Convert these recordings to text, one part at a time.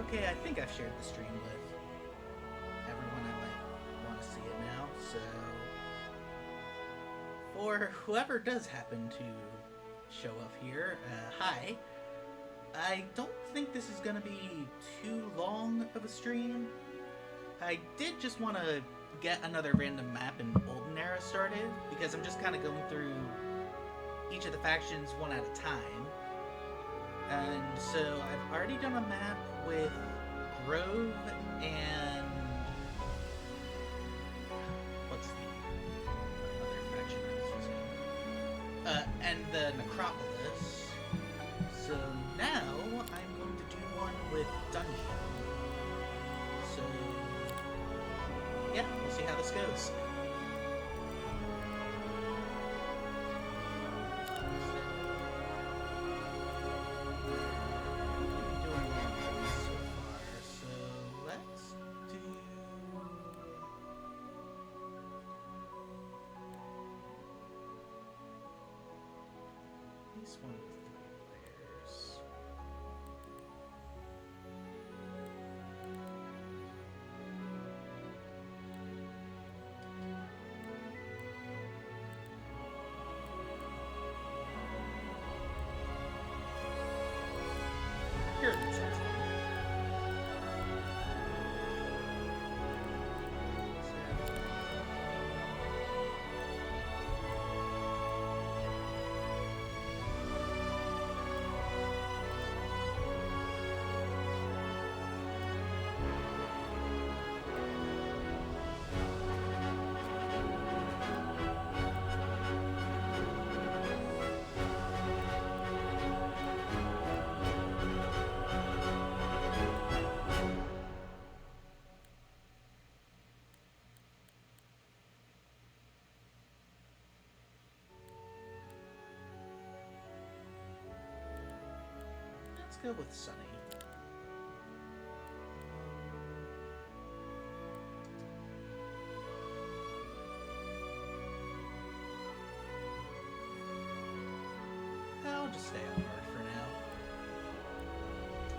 Okay, I think I've shared the stream with everyone I might want to see it now. So, for whoever does happen to show up here, hi. I don't think this is going to be too long of a stream. I did just want to get another random map in Olden era started because I'm just kind of going through each of the factions one at a time. And so I've already done a map with Grove and what's the other faction I was using? And the Necropolis. So now I'm going to do one with Dungeon. So yeah, we'll see how this goes. This one with 3 players. Pyramid size. Let's go with Sunny. I'll just stay on hard for now.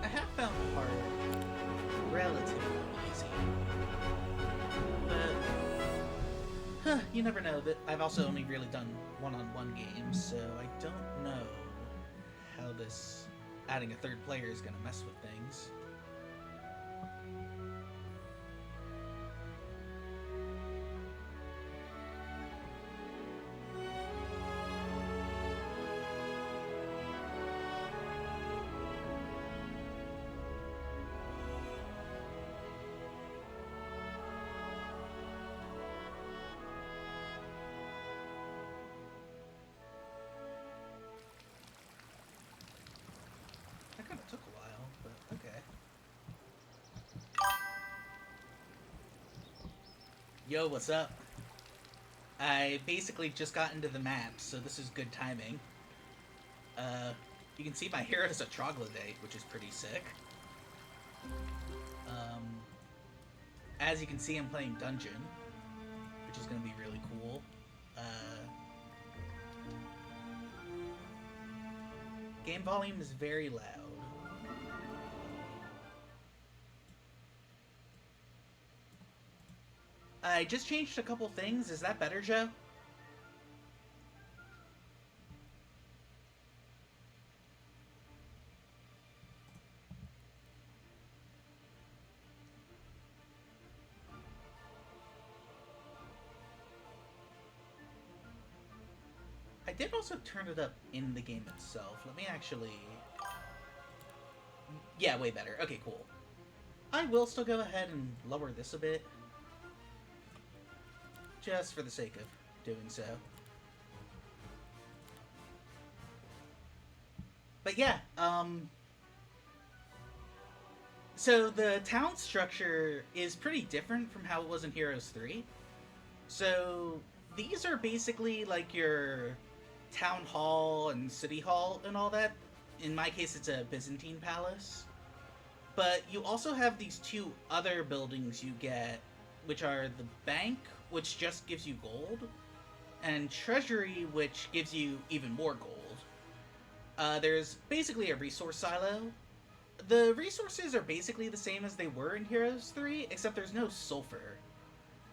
I have found hard relatively easy. But you never know. That I've also only really done one-on-one games, so I don't know how this adding a third player is going to mess with things. That kind of took a while, but okay. Yo, what's up? I basically just got into the map, so this is good timing. You can see my hero is a troglodyte, which is pretty sick. Um, as you can see, I'm playing Dungeon, which is going to be really cool. Game volume is very loud. I just changed a couple things. Is that better, Joe? I did also turn it up in the game itself. Let me actually... Yeah, way better. Okay, cool. I will still go ahead and lower this a bit. Just for the sake of doing so. But yeah, so the town structure is pretty different from how it was in Heroes 3. So these are basically like your town hall and city hall and all that. In my case, it's a Byzantine palace. But you also have these 2 other buildings you get, which are the bank, which just gives you gold, and treasury, which gives you even more gold. There's basically a resource silo, The resources are basically the same as they were in Heroes 3, except there's no sulfur.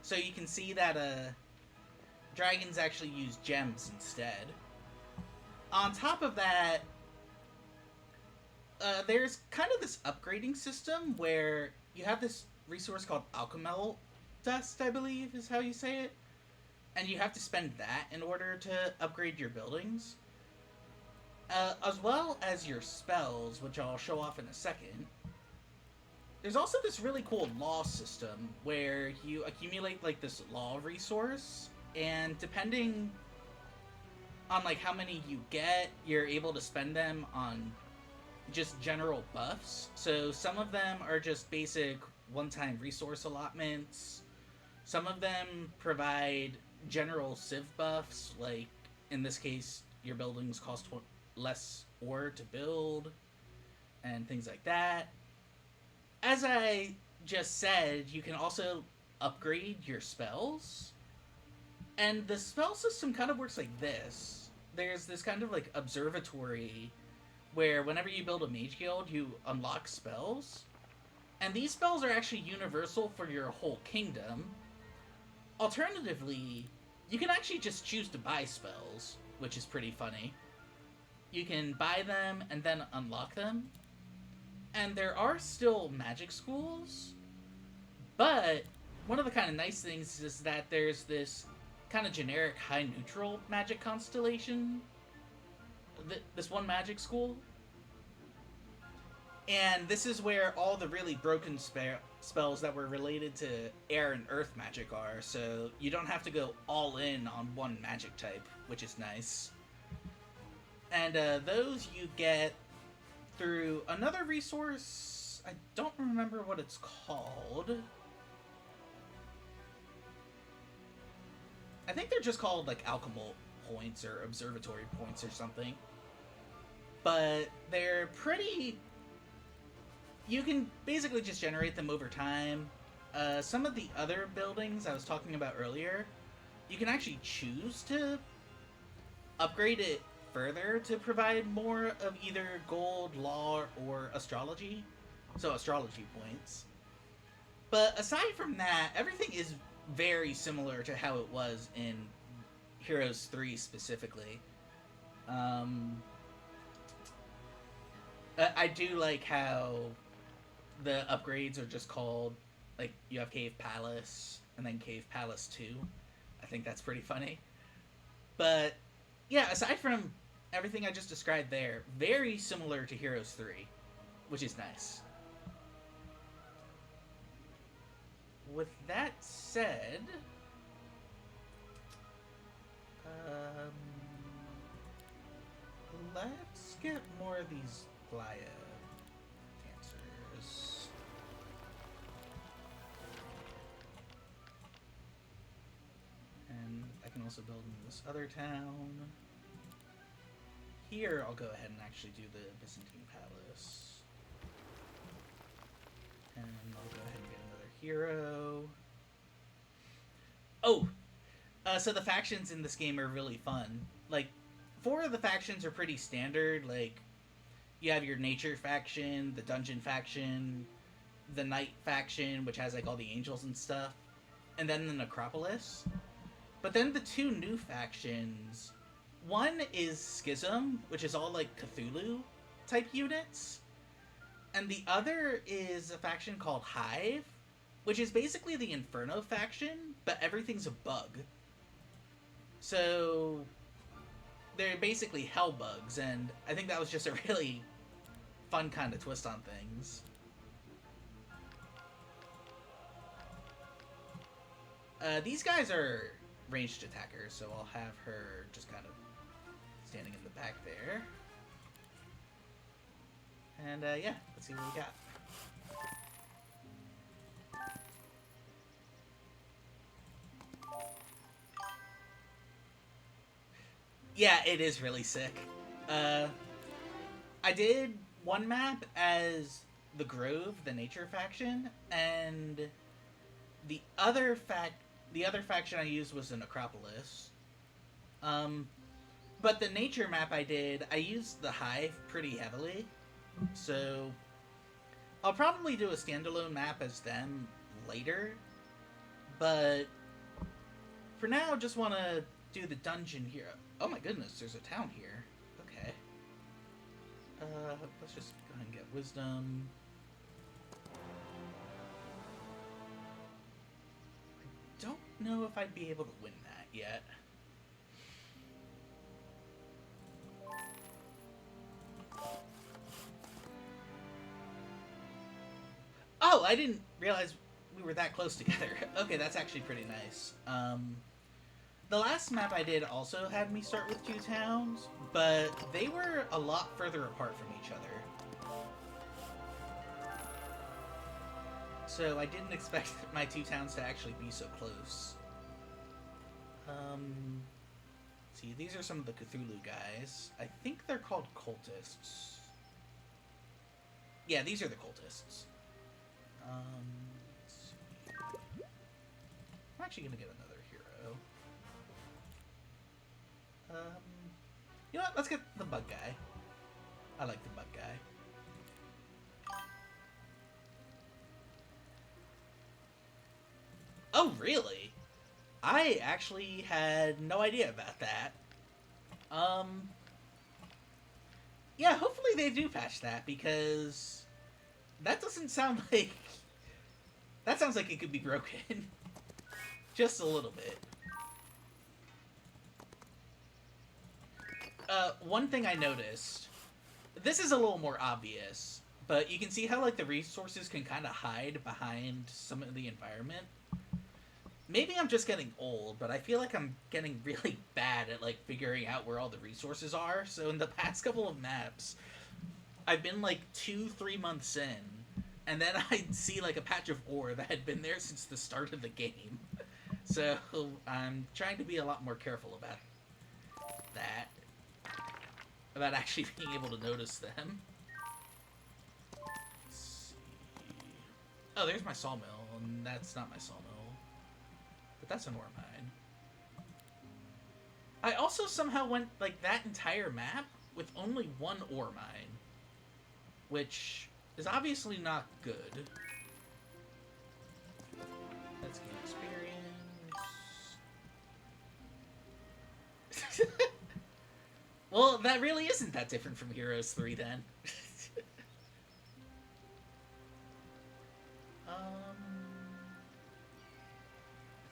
So you can see that dragons actually use gems instead. On top of that, there's kind of this upgrading system where you have this resource called alchemel dust, I believe is how you say it, and you have to spend that in order to upgrade your buildings, as well as your spells, which I'll show off in a second. There's also this really cool law system where you accumulate like this law resource, and depending on like how many you get, you're able to spend them on just general buffs. So some of them are just basic one-time resource allotments. Some of them provide general civ buffs, like in this case, your buildings cost less ore to build, and things like that. As I just said, you can also upgrade your spells. And the spell system kind of works like this. There's this kind of like observatory where whenever you build a mage guild, you unlock spells. And these spells are actually universal for your whole kingdom. Alternatively, you can actually just choose to buy spells, which is pretty funny. You can buy them and then unlock them. And there are still magic schools, but one of the kind of nice things is that there's this kind of generic high neutral magic constellation, this one magic school. And this is where all the really broken spells that were related to air and earth magic are, so you don't have to go all in on one magic type, which is nice. And those you get through another resource. I don't remember what it's called. I think they're just called like alchemical points or observatory points or something. But they're pretty... You can basically just generate them over time. Some of the other buildings I was talking about earlier, you can actually choose to upgrade it further to provide more of either gold, law, or astrology. So astrology points. But aside from that, everything is very similar to how it was in Heroes 3 specifically. I do like how the upgrades are just called, like, you have Cave Palace and then Cave Palace 2. I think that's pretty funny. But yeah, aside from everything I just described there, very similar to Heroes 3, which is nice. With that said, let's get more of these Glaya dancers. And I can also build in this other town. Here, I'll go ahead and actually do the Byzantine Palace. And I'll go ahead and get another hero. Oh! So the factions in this game are really fun. Like, 4 of the factions are pretty standard. Like, you have your nature faction, the dungeon faction, the night faction, which has, like, all the angels and stuff, and then the necropolis. But then the 2 new factions... One is Schism, which is all, like, Cthulhu-type units. And the other is a faction called Hive, which is basically the Inferno faction, but everything's a bug. So they're basically hell bugs, and I think that was just a really fun kind of twist on things. These guys are ranged attackers, so I'll have her just kind of standing in the back there. And yeah, let's see what we got. Yeah, it is really sick. I did one map as the Grove, the nature faction, and the other faction I used was the Necropolis. But the nature map I used the Hive pretty heavily. So I'll probably do a standalone map as them later, but for now, just want to do the dungeon here. Oh my goodness, there's a town here. Okay. Let's just go ahead and get wisdom. I don't know if I'd be able to win that yet. Oh, I didn't realize we were that close together. Okay, that's actually pretty nice. The last map I did also had me start with 2 towns, but they were a lot further apart from each other. So I didn't expect my 2 towns to actually be so close. See, these are some of the Cthulhu guys. I think they're called cultists. Yeah, these are the cultists. Let's see. I'm actually gonna get another hero. You know what? Let's get the bug guy. I like the bug guy. Oh, really? I actually had no idea about that. Yeah, hopefully they do patch that, because that doesn't sound like... That sounds like it could be broken. Just a little bit. One thing I noticed... This is a little more obvious, but you can see how, like, the resources can kind of hide behind some of the environment. Maybe I'm just getting old, but I feel like I'm getting really bad at, like, figuring out where all the resources are. So in the past couple of maps, I've been, like, 2-3 months in, and then I'd see, like, a patch of ore that had been there since the start of the game. So I'm trying to be a lot more careful about that. About actually being able to notice them. Let's see. Oh, there's my sawmill, and that's not my sawmill. But that's an ore mine. I also somehow went, like, that entire map with only 1 ore mine. Which is obviously not good. Let's gain experience. Well, that really isn't that different from Heroes 3, then.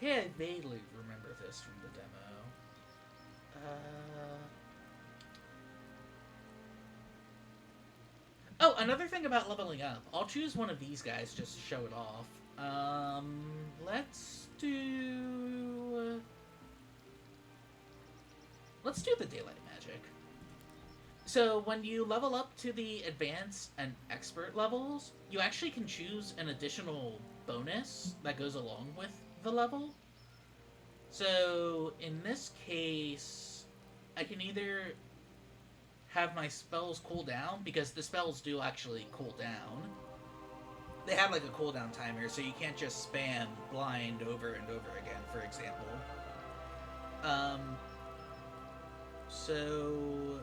Yeah, I vaguely remember this from the demo. Oh, another thing about leveling up. I'll choose one of these guys just to show it off. Let's do... Let's do the Daylight Magic. So, when you level up to the Advanced and Expert levels, you actually can choose an additional bonus that goes along with the level. So, in this case, I can either have my spells cool down, because the spells do actually cool down. They have, like, a cooldown timer, so you can't just spam blind over and over again, for example. So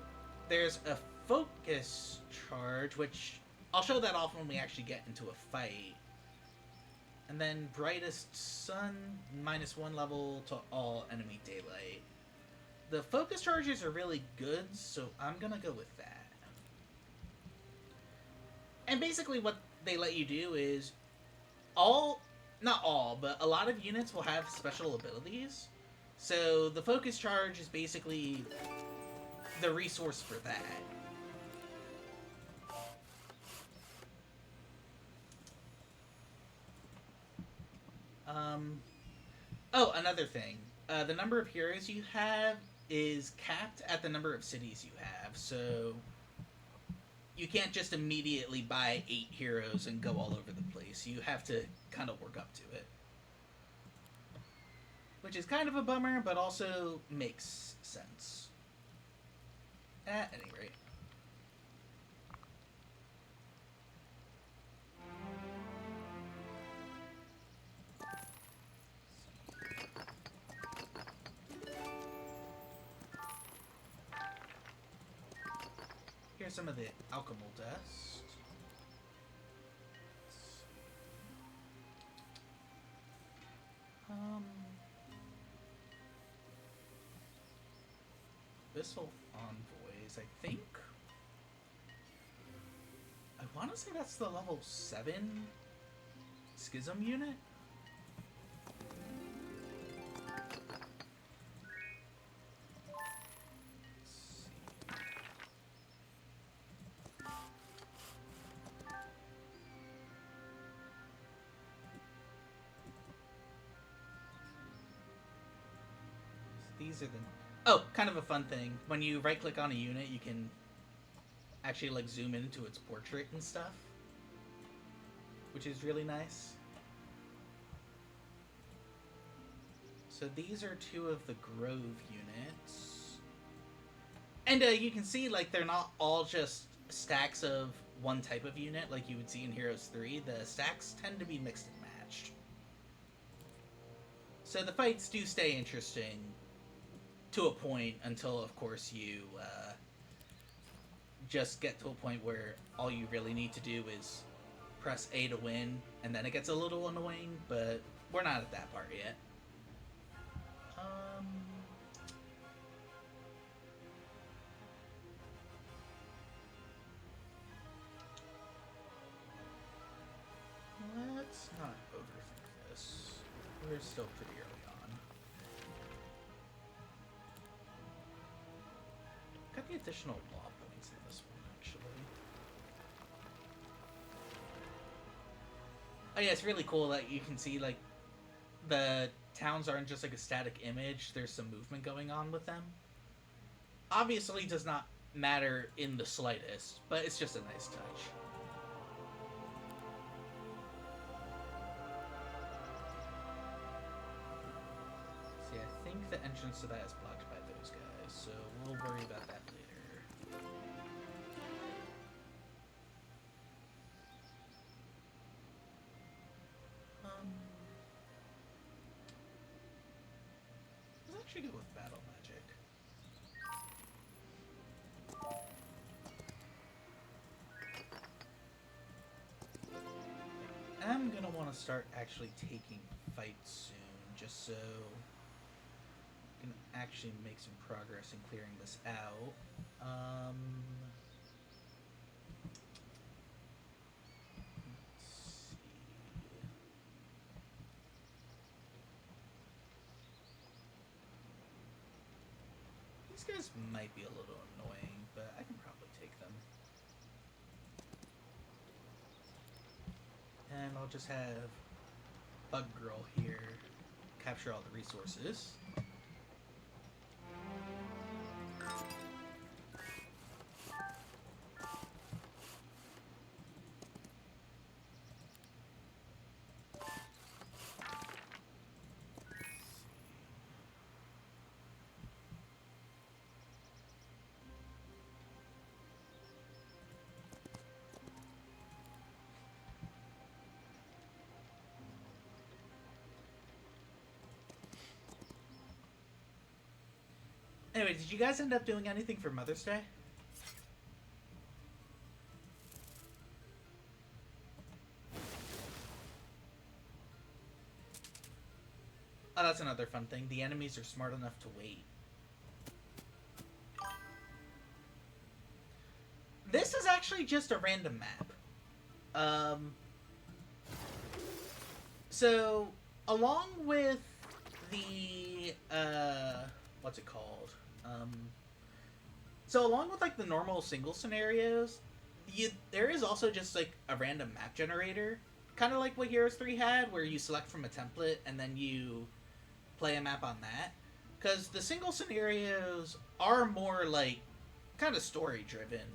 there's a focus charge, which I'll show that off when we actually get into a fight. And then Brightest Sun, -1 level to all enemy daylight. The focus charges are really good, so I'm gonna go with that. And basically what they let you do is not all, but a lot of units will have special abilities. So the focus charge is basically the resource for that. Oh, another thing. The number of heroes you have is capped at the number of cities you have, so you can't just immediately buy 8 heroes and go all over the place. You have to kind of work up to it. Which is kind of a bummer, but also makes sense. At any rate. Here's some of the alchemical dust. Abyssal Envoys, I think. I want to say that's the level 7 Schism unit. These are the... Oh, kind of a fun thing. When you right-click on a unit, you can actually, like, zoom into its portrait and stuff. Which is really nice. So these are 2 of the Grove units. And you can see, like, they're not all just stacks of one type of unit like you would see in Heroes 3. The stacks tend to be mixed and matched. So the fights do stay interesting to a point until, of course, you just get to a point where all you really need to do is press A to win, and then it gets a little annoying, but we're not at that part yet. Let's not overthink this. We're still pretty early on. Got the additional law points in this one, actually. Oh yeah, it's really cool that you can see, like, the towns aren't just like a static image. There's some movement going on with them. Obviously does not matter in the slightest, but it's just a nice touch. See, I think the entrance to that is blocked by those guys, so we'll worry about that later. Let's actually go with battle magic. I'm gonna want to start actually taking fights soon, just so I can actually make some progress in clearing this out. Let's see. These guys might be a little annoying, but I can probably take them. And I'll just have Bug Girl here capture all the resources. Anyway, did you guys end up doing anything for Mother's Day? Oh, that's another fun thing. The enemies are smart enough to wait. This is actually just a random map. So, along with the, what's it called? So along with, like, the normal single scenarios, there is also just, like, a random map generator. Kind of like what Heroes 3 had, where you select from a template and then you play a map on that. Because the single scenarios are more, like, kind of story-driven.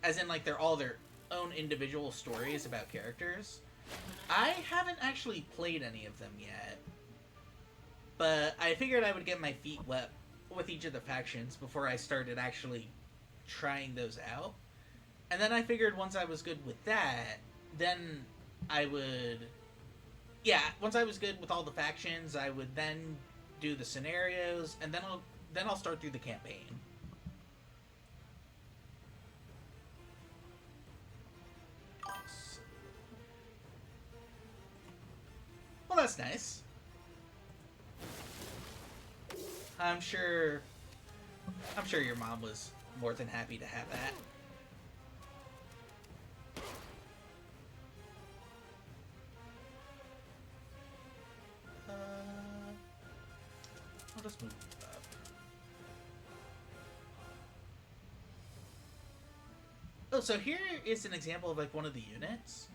As in, like, they're all their own individual stories about characters. I haven't actually played any of them yet. But I figured I would get my feet wet with each of the factions before I started actually trying those out. And then I figured once I was good with that, then I would... Yeah, once I was good with all the factions, I would then do the scenarios, and then I'll start through the campaign. Well, that's nice. I'm sure I'm sure your mom was more than happy to have that. I'll just move up. Oh, so here is an example of like one of the units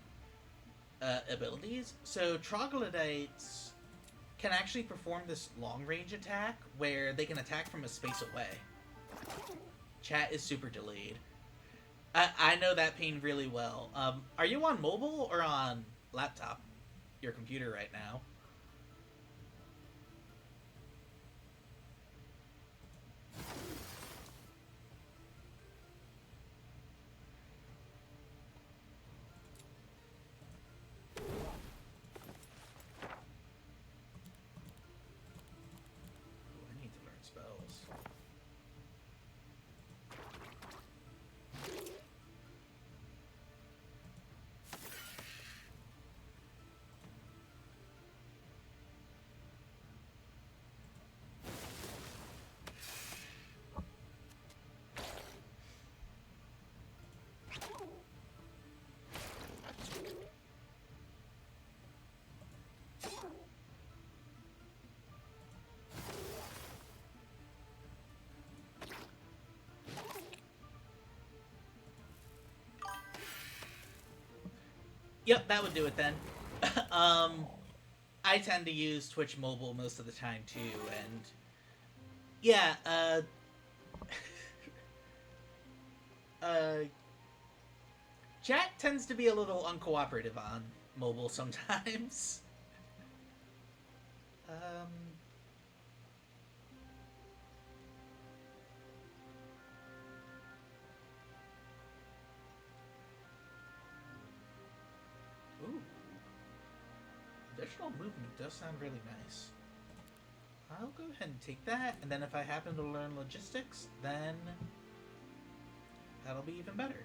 abilities. So troglodytes can actually perform this long-range attack where they can attack from a space away. Chat is super delayed. I know that pain really well. Are you on mobile or on laptop? Your computer right now? Ooh, I need to learn spells. Yep, that would do it then. um, I tend to use Twitch Mobile most of the time too, and yeah, uh, chat tends to be a little uncooperative on mobile sometimes. Um, ooh, additional movement does sound really nice. I'll go ahead and take that, and then if I happen to learn logistics, then that'll be even better.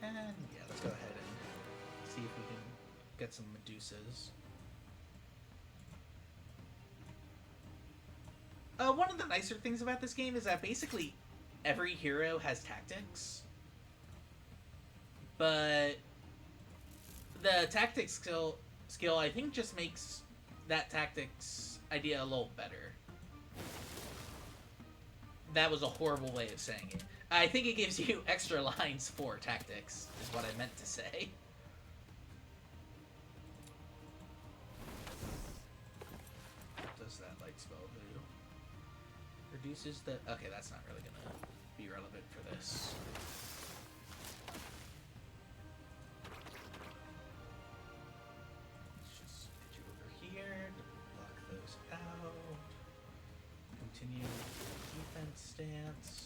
And yeah, let's go ahead and see if we can get some Medusas. One of the nicer things about this game is that basically every hero has tactics, but the tactics skill I think just makes that tactics idea a little better. That was a horrible way of saying it. I think it gives you extra lines for tactics, is what I meant to say. What does that light spell do? Reduces the... Okay, that's not really gonna be relevant for this. Let's just get you over here, block those out. Continue defense stance.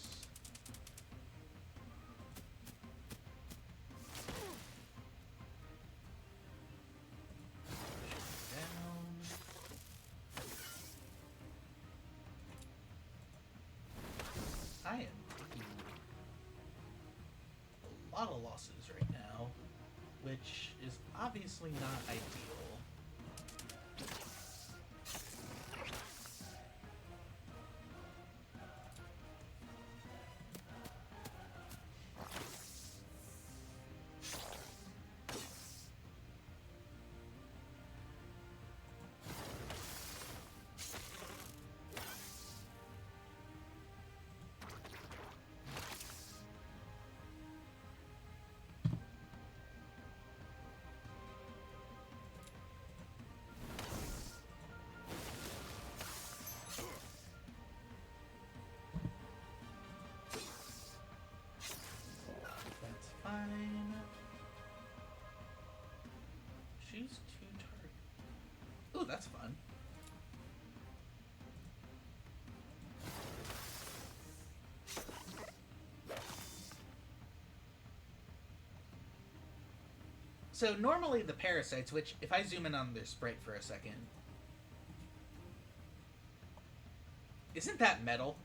I am taking a lot of losses right now, which is obviously not ideal. Fine. She's too target. Ooh, that's fun. So normally the parasites, which if I zoom in on their sprite for a second, isn't that metal?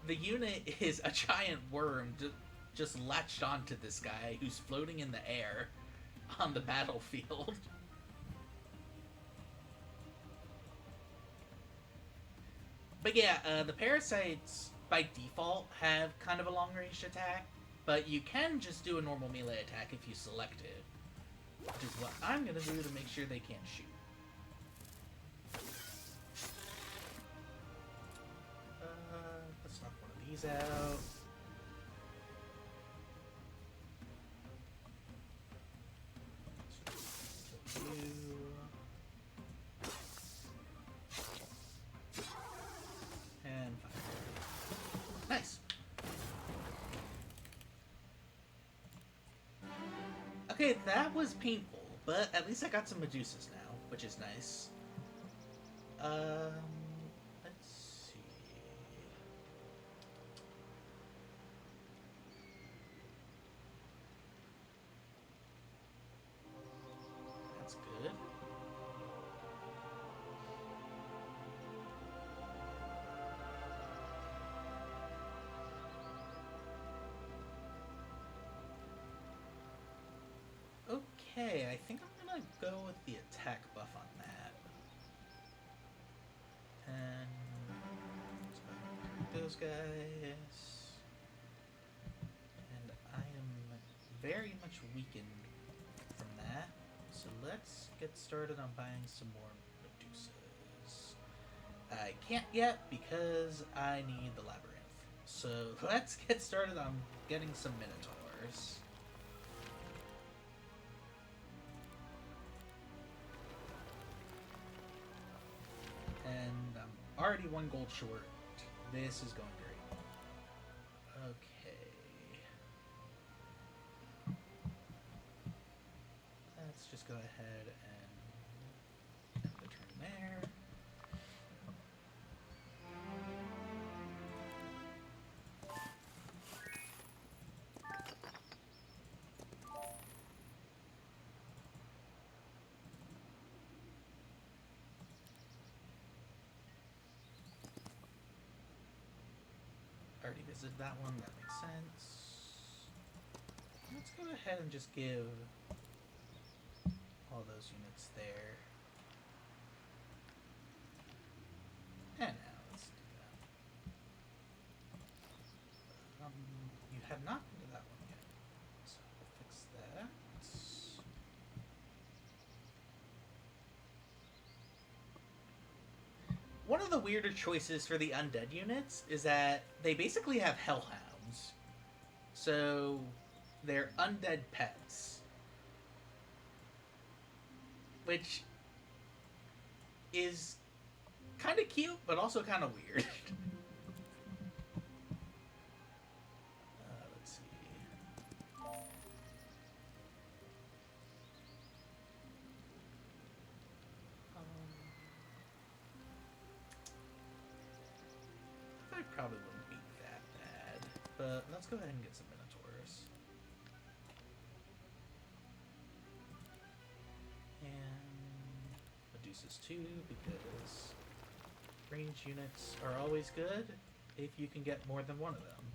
The unit is a giant worm just latched onto this guy who's floating in the air on the battlefield. But yeah, the parasites by default have kind of a long range attack, but you can just do a normal melee attack if you select it, which is what I'm gonna do to make sure they can't shoot. Let's knock one of these out. And fire. Nice. Okay, that was painful, but at least I got some Medusas now, which is nice. Let's see. That's good. Okay, I think I'm gonna go with the attack buff on that. And let's go through those guys. And I am very much weakened from that. So let's get started on buying some more Medusas. I can't yet because I need the labyrinth. So let's get started on getting some Minotaurs. And I'm already 1 gold short. This is going great. Okay. Let's just go ahead and end the turn there. Already visited that one, that makes sense. Let's go ahead and just give all those units there. And now let's do that. You have not been to that one yet, so we'll fix that. One of the weirder choices for the undead units is that they basically have hellhounds. So they're undead pets. Which is kind of cute, but also kind of weird. Let's see. I probably wouldn't be that bad, but let's go ahead and get some Minotaurs. And Medusas too, because range units are always good if you can get more than one of them.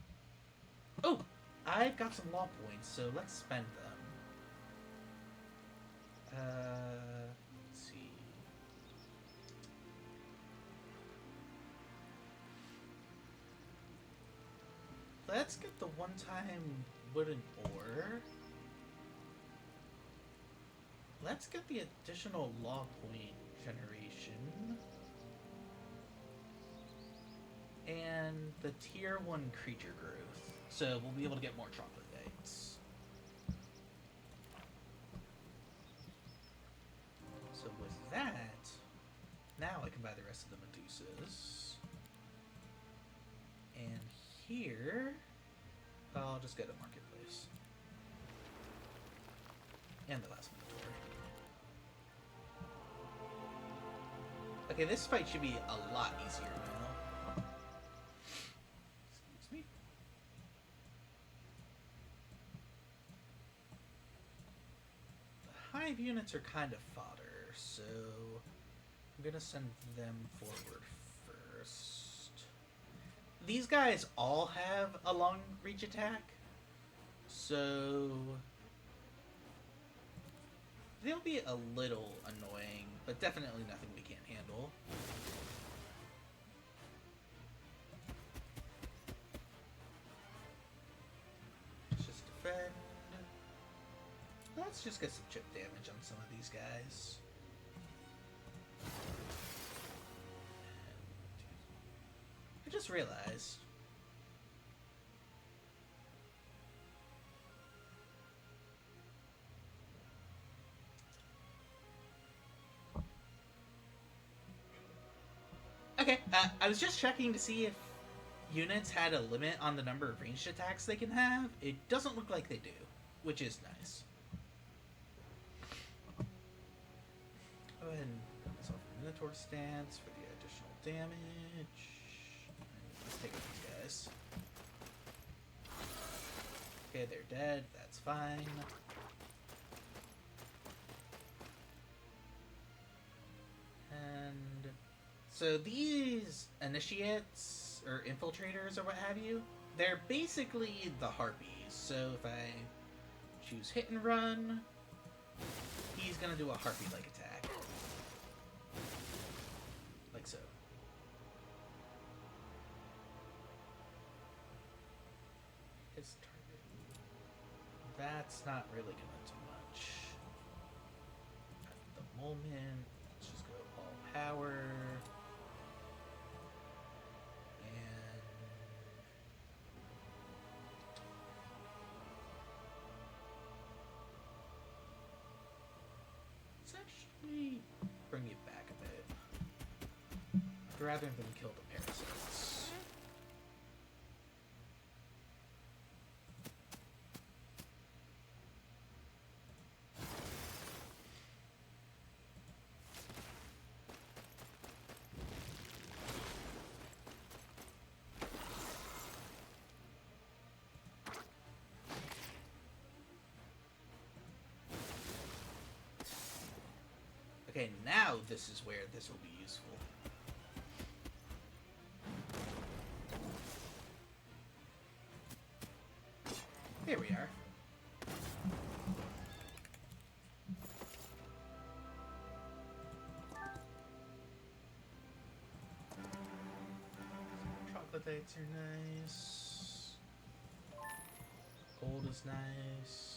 Oh! I've got some law points, so let's spend them. Let's see. Let's get the one-time wooden ore. Let's get the additional law point generation. And the tier 1 creature growth. So we'll be able to get more chocolate eggs. So with that, now I can buy the rest of the Medusas. And here, I'll just go to Marketplace. And the last Minotaur. Okay, this fight should be a lot easier now. Excuse me. The hive units are kind of fodder, so I'm gonna send them forward first. These guys all have a long reach attack, so they'll be a little annoying, but definitely nothing we can't handle. just get some chip damage on some of these guys. I just realized. Okay, I was just checking to see if units had a limit on the number of ranged attacks they can have. It doesn't look like they do, which is nice. Go ahead and put myself in Minotaur stance for the additional damage. Let's take out these guys. Okay, they're dead. That's fine. And so these initiates or infiltrators or what have you, they're basically the harpies. So if I choose hit and run, he's gonna do a harpy-like attack. Like so. His target. That's not really gonna do much. At the moment, let's just go all power. And let's actually bring it back a bit. I'd rather than kill the parasites. Okay, now this is where this will be useful. Here we are. Troglodytes are nice. Gold is nice.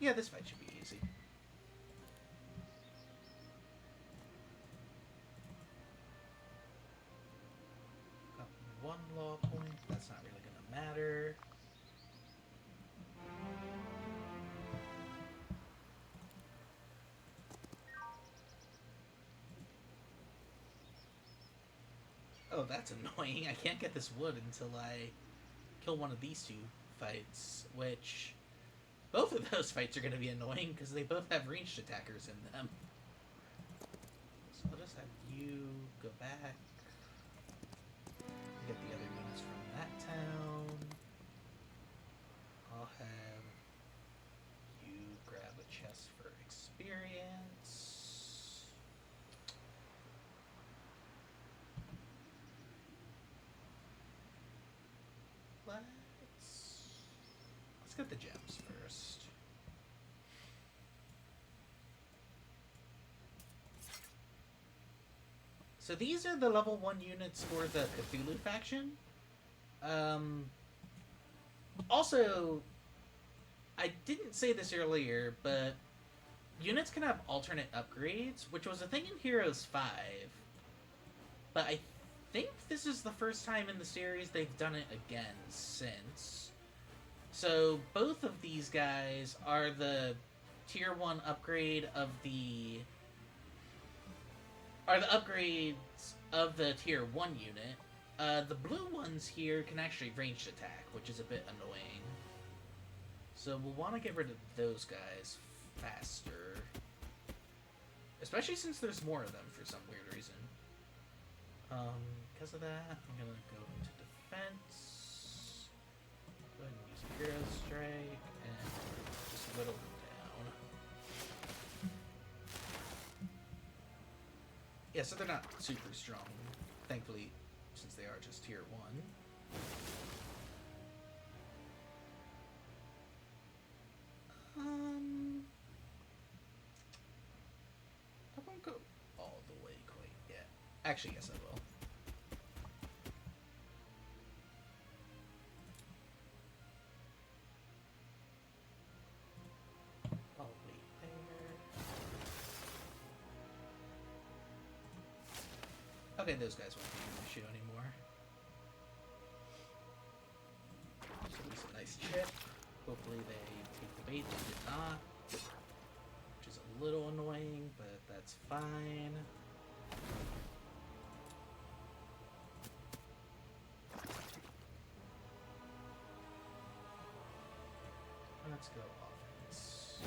Yeah, this fight should be easy. Got one law point. That's not really gonna matter. Oh, that's annoying. I can't get this wood until I kill one of these two fights, which... both of those fights are going to be annoying because they both have ranged attackers in them. So I'll just have you go back. Get the other units from that town. I'll have you grab a chest for experience. Let's get the gems first. So these are the level 1 units for the Cthulhu faction. Also, I didn't say this earlier, but units can have alternate upgrades, which was a thing in Heroes 5. But I think this is the first time in the series they've done it again since. So both of these guys are the tier 1 upgrade of the... are the upgrades of the tier 1 unit. The blue ones here can actually ranged attack, which is a bit annoying. So we'll want to get rid of those guys faster. Especially since there's more of them for some weird reason. Because of that, I'm going to go into defense. Go ahead and use Hero Strike and just whittle them down. Yeah, so they're not super strong, thankfully, since they are just tier 1. I won't go all the way quite yet. Actually, yes, I will. Okay, those guys won't be an issue anymore. So it's a nice chip. Hopefully they take the bait. They did not. Which is a little annoying, but that's fine. Let's go offense.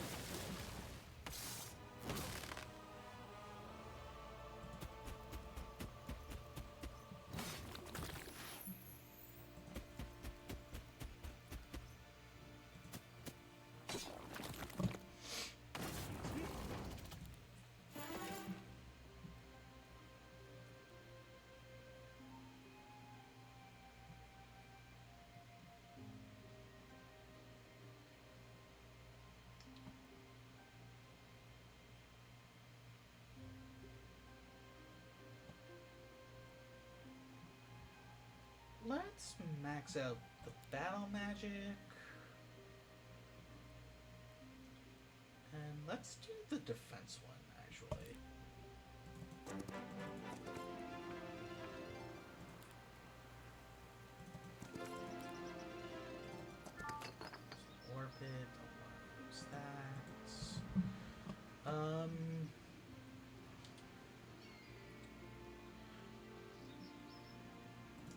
Let's max out the battle magic. And let's do the defense one, actually. Orbit, don't want to use that.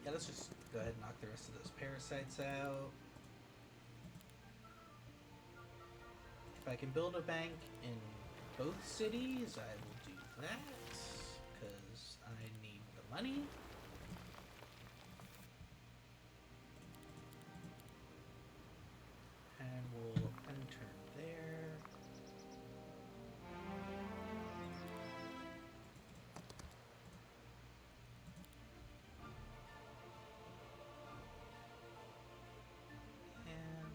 Yeah, let's just go ahead and knock the rest of those parasites out. If I can build a bank in both cities, I will do that, because I need the money. And we'll enter there. And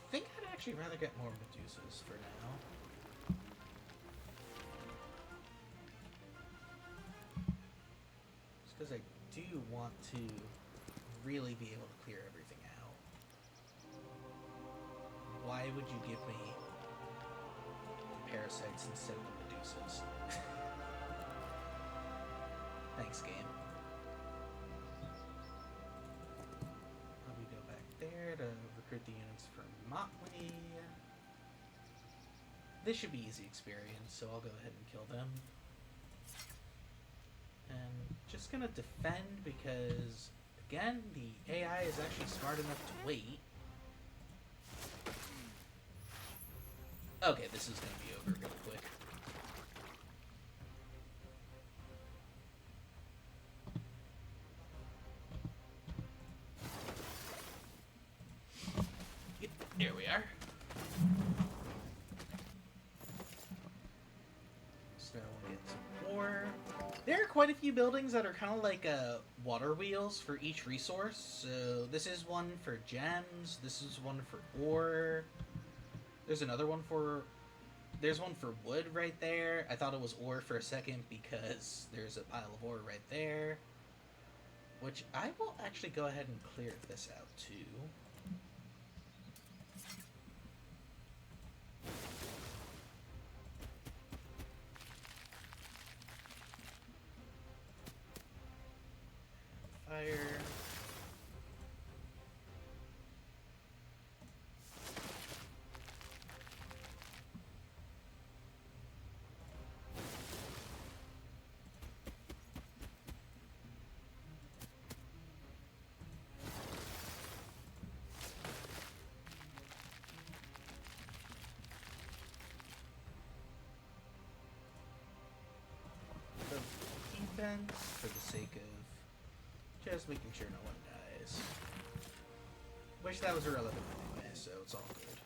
I think I'd actually rather get more Medusas for now. Just because I do want to really be able to clear everything out. Why would you give me the parasites instead of the Medusas? Thanks, game. We go back there to recruit the units for Motley. This should be easy experience, so I'll go ahead and kill them. And just gonna defend because, again, the AI is actually smart enough to wait. Okay, this is gonna be over real quick. Yep, there we are. So we'll get some war. There are quite a few buildings that are kind of like water wheels for each resource. So this is one for gems. This is one for ore. There's another one for... There's one for wood right there. I thought it was ore for a second because there's a pile of ore right there. Which I will actually go ahead and clear this out too. Fire. Defense for the sake of just making sure no one dies. Wish that was irrelevant anyway, so it's all good.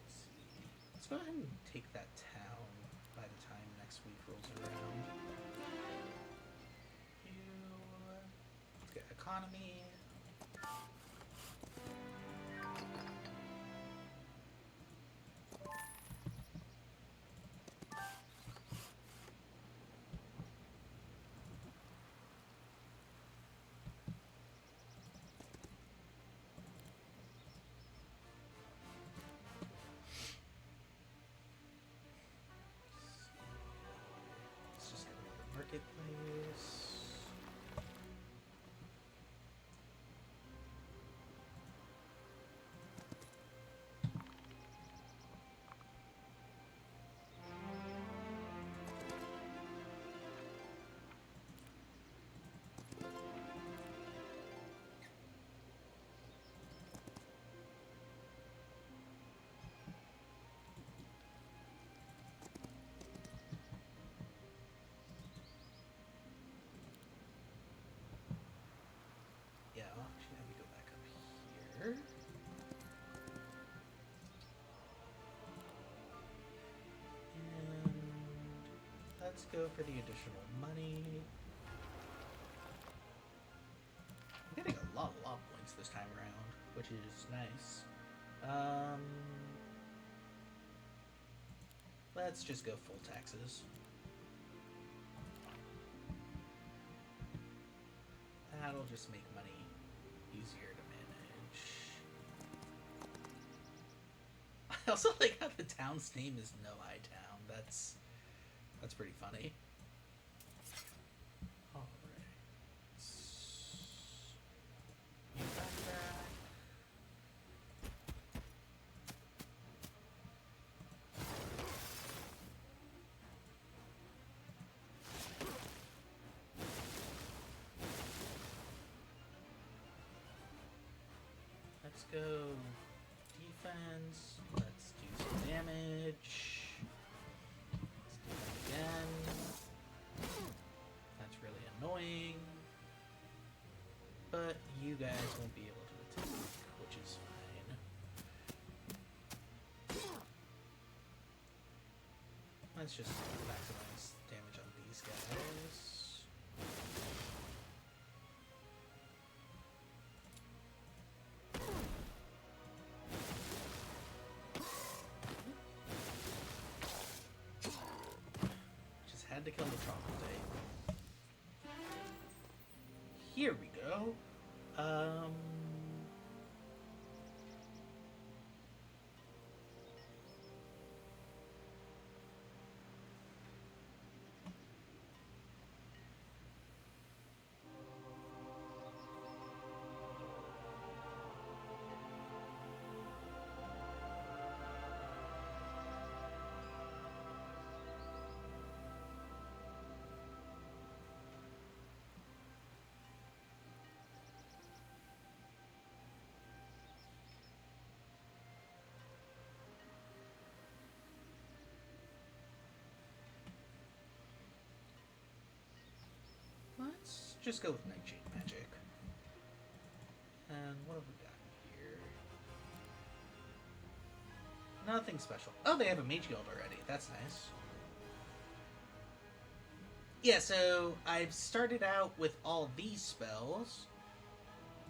Let's see. Let's go ahead and take that town by the time next week rolls around. Let's get economy. marketplace. Yeah, I'll actually have you go back up here. And let's go for the additional money. I'm getting a lot of law points this time around, which is nice. Let's just go full taxes. That'll just make money easier to manage. I also like how the town's name is No Eye Town. That's pretty funny. Alright. Let's go defense. Let's do some damage. Let's do that again. That's really annoying. But you guys won't be able to attack, which is fine. Let's just maximize damage on these guys. Had to kill the troglodyte. Here we go. Let's just go with Nightshade Magic. And what have we got here? Nothing special. Oh, they have a Mage Guild already. That's nice. Yeah, so I've started out with all these spells,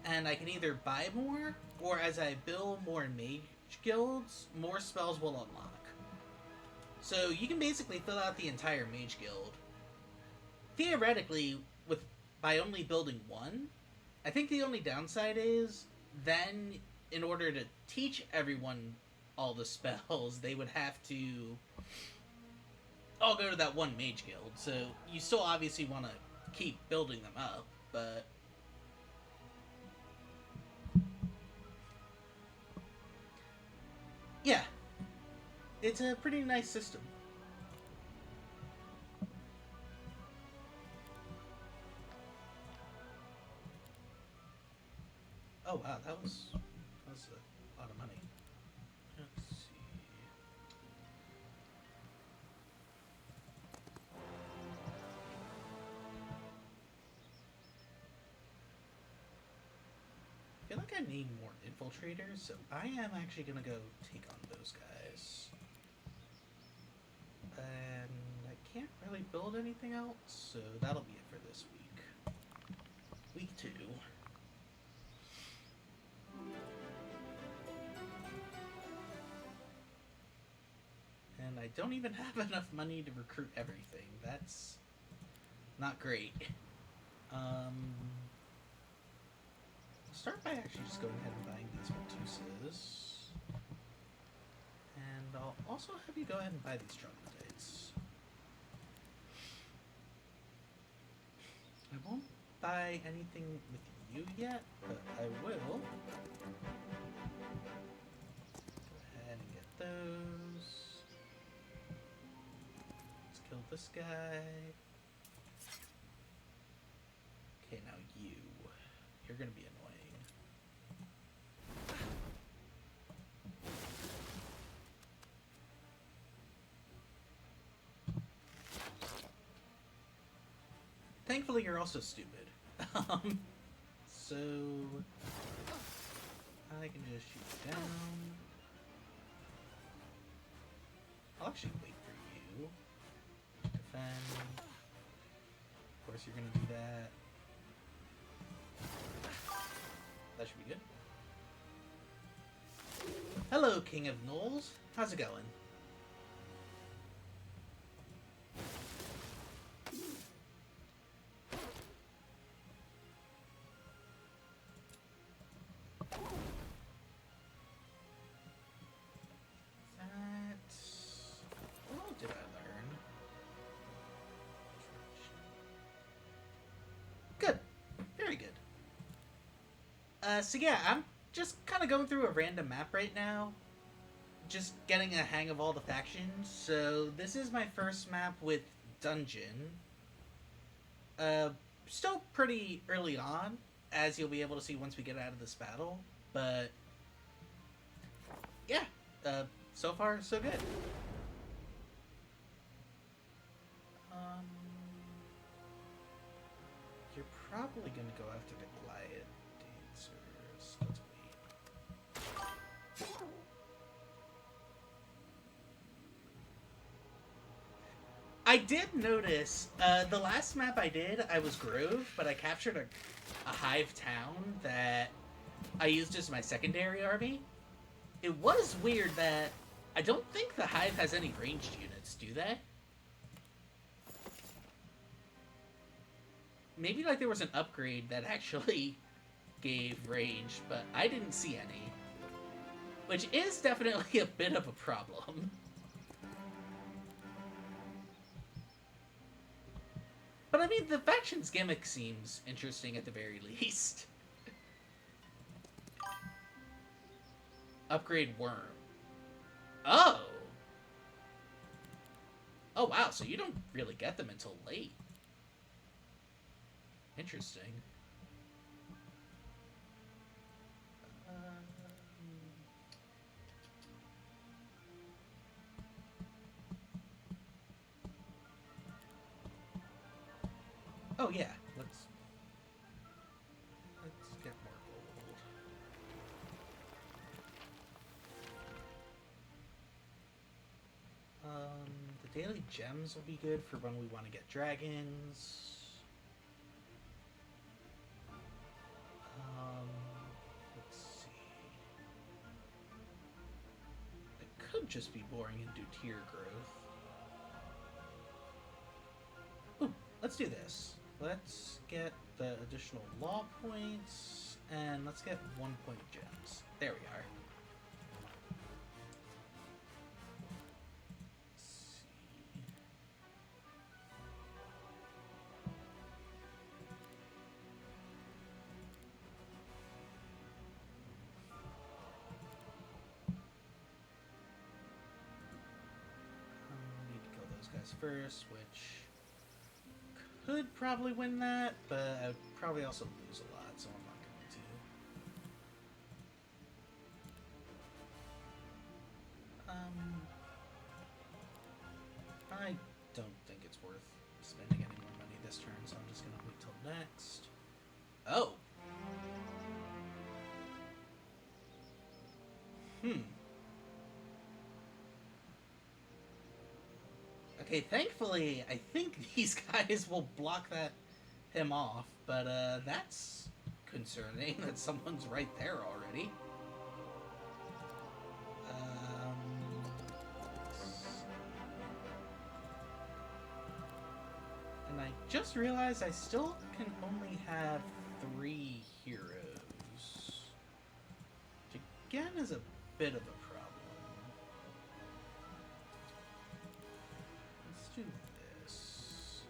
and I can either buy more, or as I build more Mage Guilds, more spells will unlock. So you can basically fill out the entire Mage Guild. Theoretically, by only building one, I think the only downside is then in order to teach everyone all the spells, they would have to all go to that one Mage Guild. So you still obviously want to keep building them up, but yeah, it's a pretty nice system. Oh wow, that was a lot of money. Let's see. I feel like I need more infiltrators, so I am actually gonna go take on those guys. And I can't really build anything else, so that'll be it for this week. Week 2. And I don't even have enough money to recruit everything. That's not great. I'll start by actually just going ahead and buying these Metusas. And I'll also have you go ahead and buy these troglodytes. buy anything with you yet, but I will. Go ahead and get those. Let's kill this guy. Okay, now you. You're gonna be annoying. Thankfully, you're also stupid. So I can just shoot you down. I'll actually wait for you. Defend. Of course, you're gonna do that. That should be good. Hello, King of Gnolls. How's it going? What did I learn? Good. Very good. So yeah, I'm just kind of going through a random map right now. Just getting a hang of all the factions. So this is my first map with Dungeon. Still pretty early on, as you'll be able to see once we get out of this battle. But yeah, so far so good. You're probably gonna go after the Goliath Dancers. Let's wait. I did notice, the last map I did, I was Grove, but I captured a hive town that I used as my secondary army. It was weird that I don't think the hive has any ranged units, do they? Maybe like there was an upgrade that actually gave range, but I didn't see any. Which is definitely a bit of a problem. But I mean, the faction's gimmick seems interesting at the very least. Upgrade Worm. Oh! Oh wow, so you don't really get them until late. Interesting. Oh yeah, let's get more gold. The daily gems will be good for when we want to get dragons. Let's see. It could just be boring and do tier growth. Ooh, let's do this. Let's get the additional law points, and let's get 1 point gems. There we are. Let's see. Need to kill those guys first, which could probably win that, but I'd probably also lose a lot, so I'm not going to. I don't think it's worth spending any more money this turn, so I'm just going to wait till next. Oh! Okay, thankfully, I think these guys will block him off, but that's concerning that someone's right there already. And I just realized I still can only have 3 heroes. Which again is a bit of a problem. Let's do this.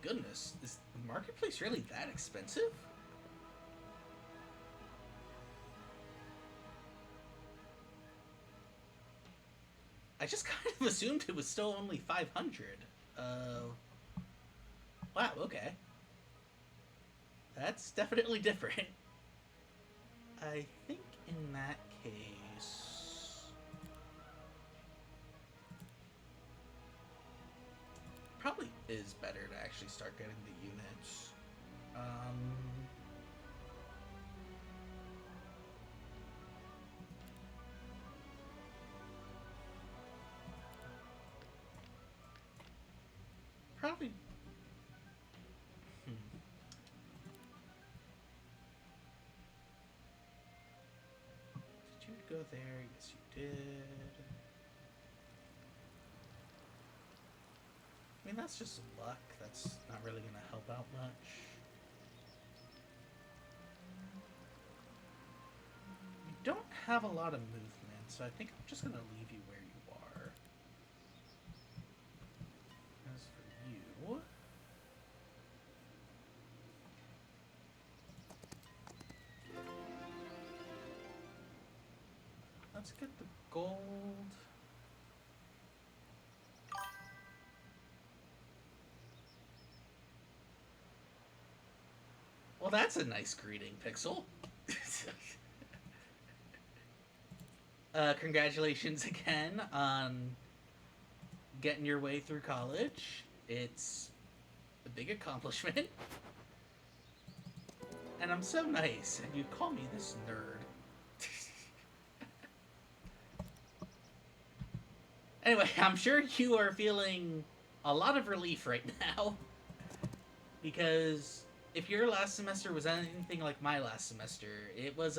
goodness, is the marketplace really that expensive? I just kind of assumed it was still only 500. Wow, okay. That's definitely different. I think in that case, probably is better to actually start getting the units. Probably. Hmm. Did you go there? Yes, you did. I mean, that's just luck. That's not really going to help out much. You don't have a lot of movement, so I think I'm just going to leave you where you are. As for you... let's get the gold. Well, that's a nice greeting, Pixel. Congratulations again on getting your way through college. It's a big accomplishment. And I'm so nice, and you call me this nerd. Anyway, I'm sure you are feeling a lot of relief right now. Because if your last semester was anything like my last semester, it was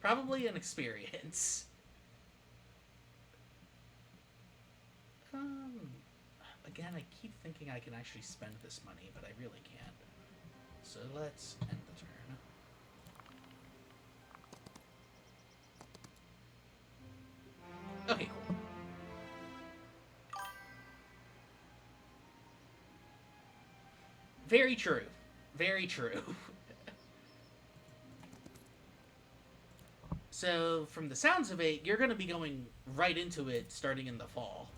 probably an experience. Um, Again, I keep thinking I can actually spend this money, but I really can't. So let's end the turn. Okay, cool. Very true. Very true. So, from the sounds of it, you're going to be going right into it starting in the fall.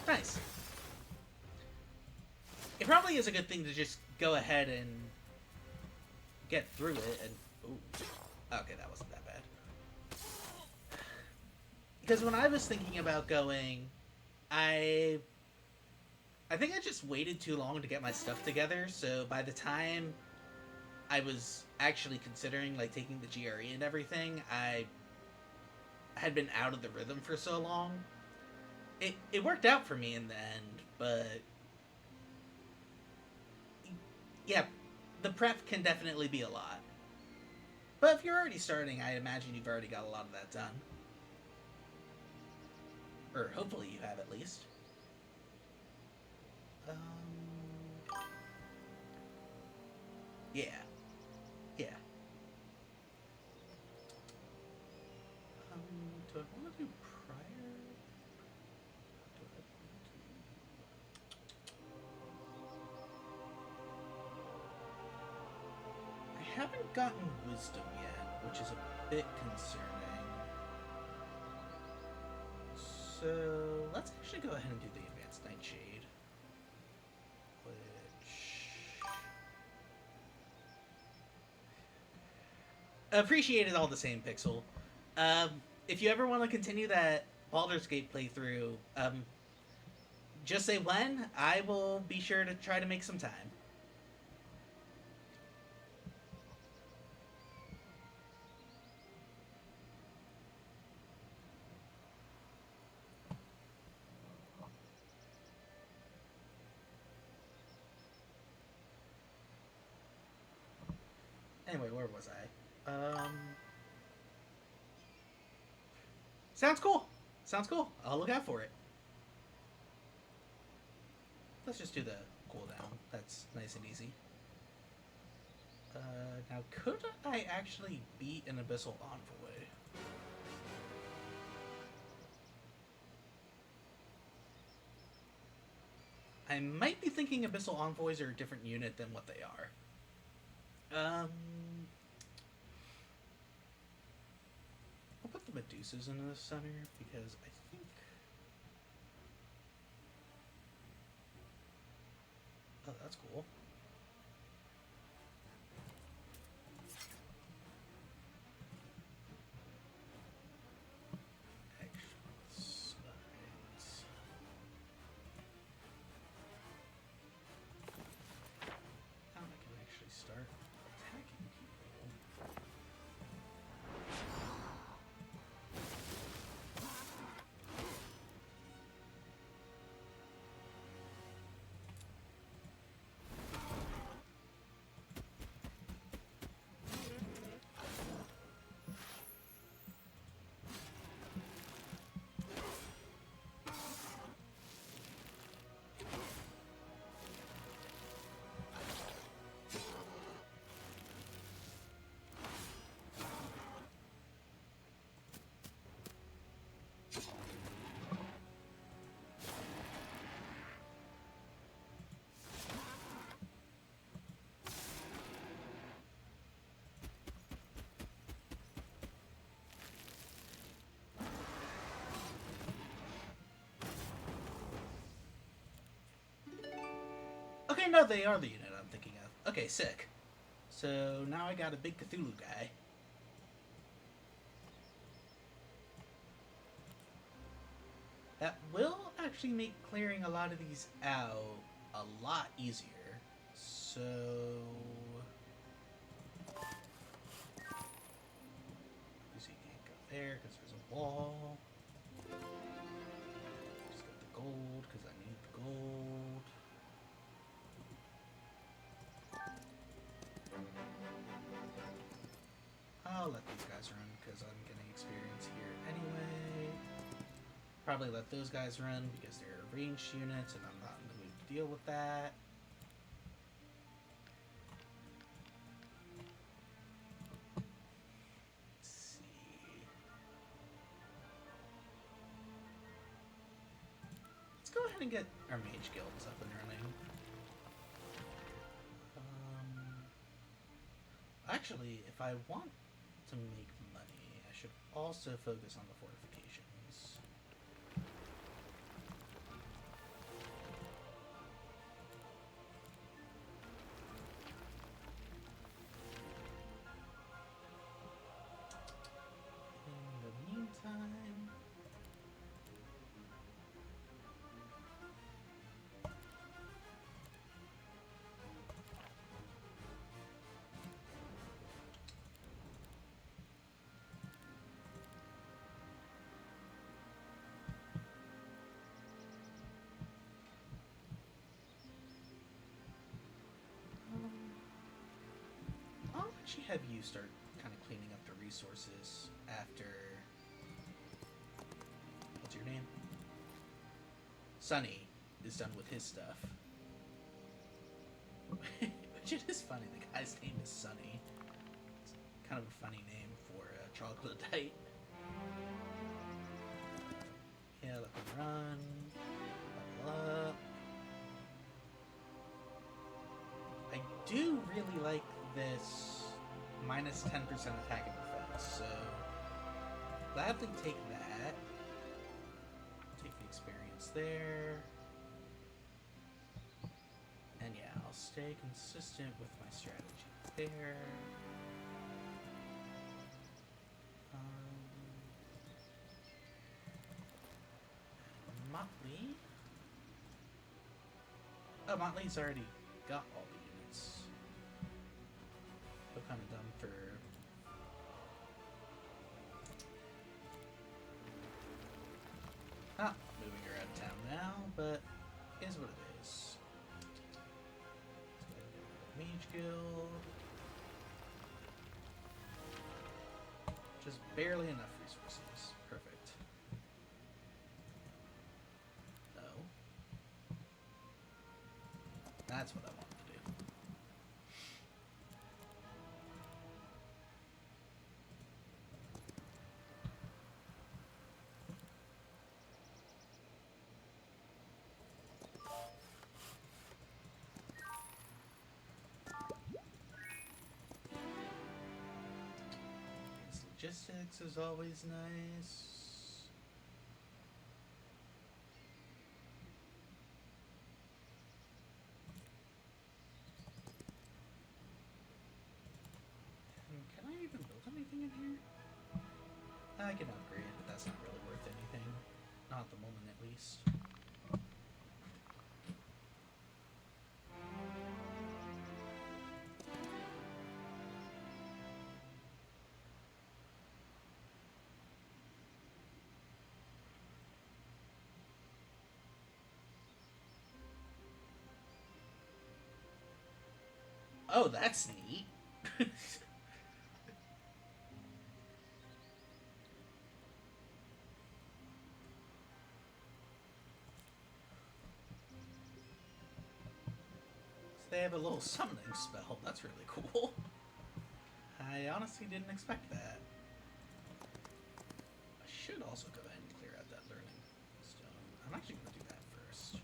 Nice. It probably is a good thing to just go ahead and get through it and... ooh. Okay, that wasn't that bad. Because when I was thinking about going, I think I just waited too long to get my stuff together, so by the time I was actually considering like taking the GRE and everything, I had been out of the rhythm for so long. It worked out for me in the end, but yeah, the prep can definitely be a lot. But if you're already starting, I imagine you've already got a lot of that done. Or hopefully you have at least. Yeah. Yeah. Do I want to do prior? Do I want to... I haven't gotten wisdom yet, which is a bit concerning. So let's actually go ahead and do the advanced nightshade. Which... appreciate it all the same, Pixel. If you ever want to continue that Baldur's Gate playthrough, just say when. I will be sure to try to make some time. Anyway, where was I? Sounds cool. Sounds cool. I'll look out for it. Let's just do the cooldown. That's nice and easy. Now, could I actually beat an Abyssal Envoy? I might be thinking Abyssal Envoys are a different unit than what they are. I'll put the Medusas in the center because I think... Oh, that's cool. Start attacking people. Okay, no, they are the unit I'm thinking of. Okay, sick. So now I got a big Cthulhu guy. That will actually make clearing a lot of these out a lot easier. So... you can't go there because there's a wall. Just get the gold because I need the gold. I'll let these guys run because I'm getting experience here anyway. Probably let those guys run because they're ranged units and I'm not in the mood to deal with that. Let's see. Let's go ahead and get our mage guilds up and running. Actually, if I want to make money, I should also focus on the fortifications. In the meantime... I'll actually have you start kind of cleaning up the resources after... What's your name? Sunny is done with his stuff. Which it is funny, the guy's name is Sunny. It's kind of a funny name for a troglodyte. Yeah, let them run. Level up. I do really like this minus 10% attack and defense, so gladly take that. Take the experience there. And yeah, I'll stay consistent with my strategy there. Motley. Oh, Motley's already got all the units. So kind of dumb for... Ah, moving her out of town now, but is what it is. Mage Guild. Just barely enough resources. Perfect. No. That's what I want to do. logistics is always nice. And can I even build anything in here? I can upgrade, but that's not really worth anything. Not at the moment, at least. Oh, that's neat. So they have a little summoning spell. That's really cool. I honestly didn't expect that. I should also go ahead and clear out that learning stone. I'm actually going to do that first.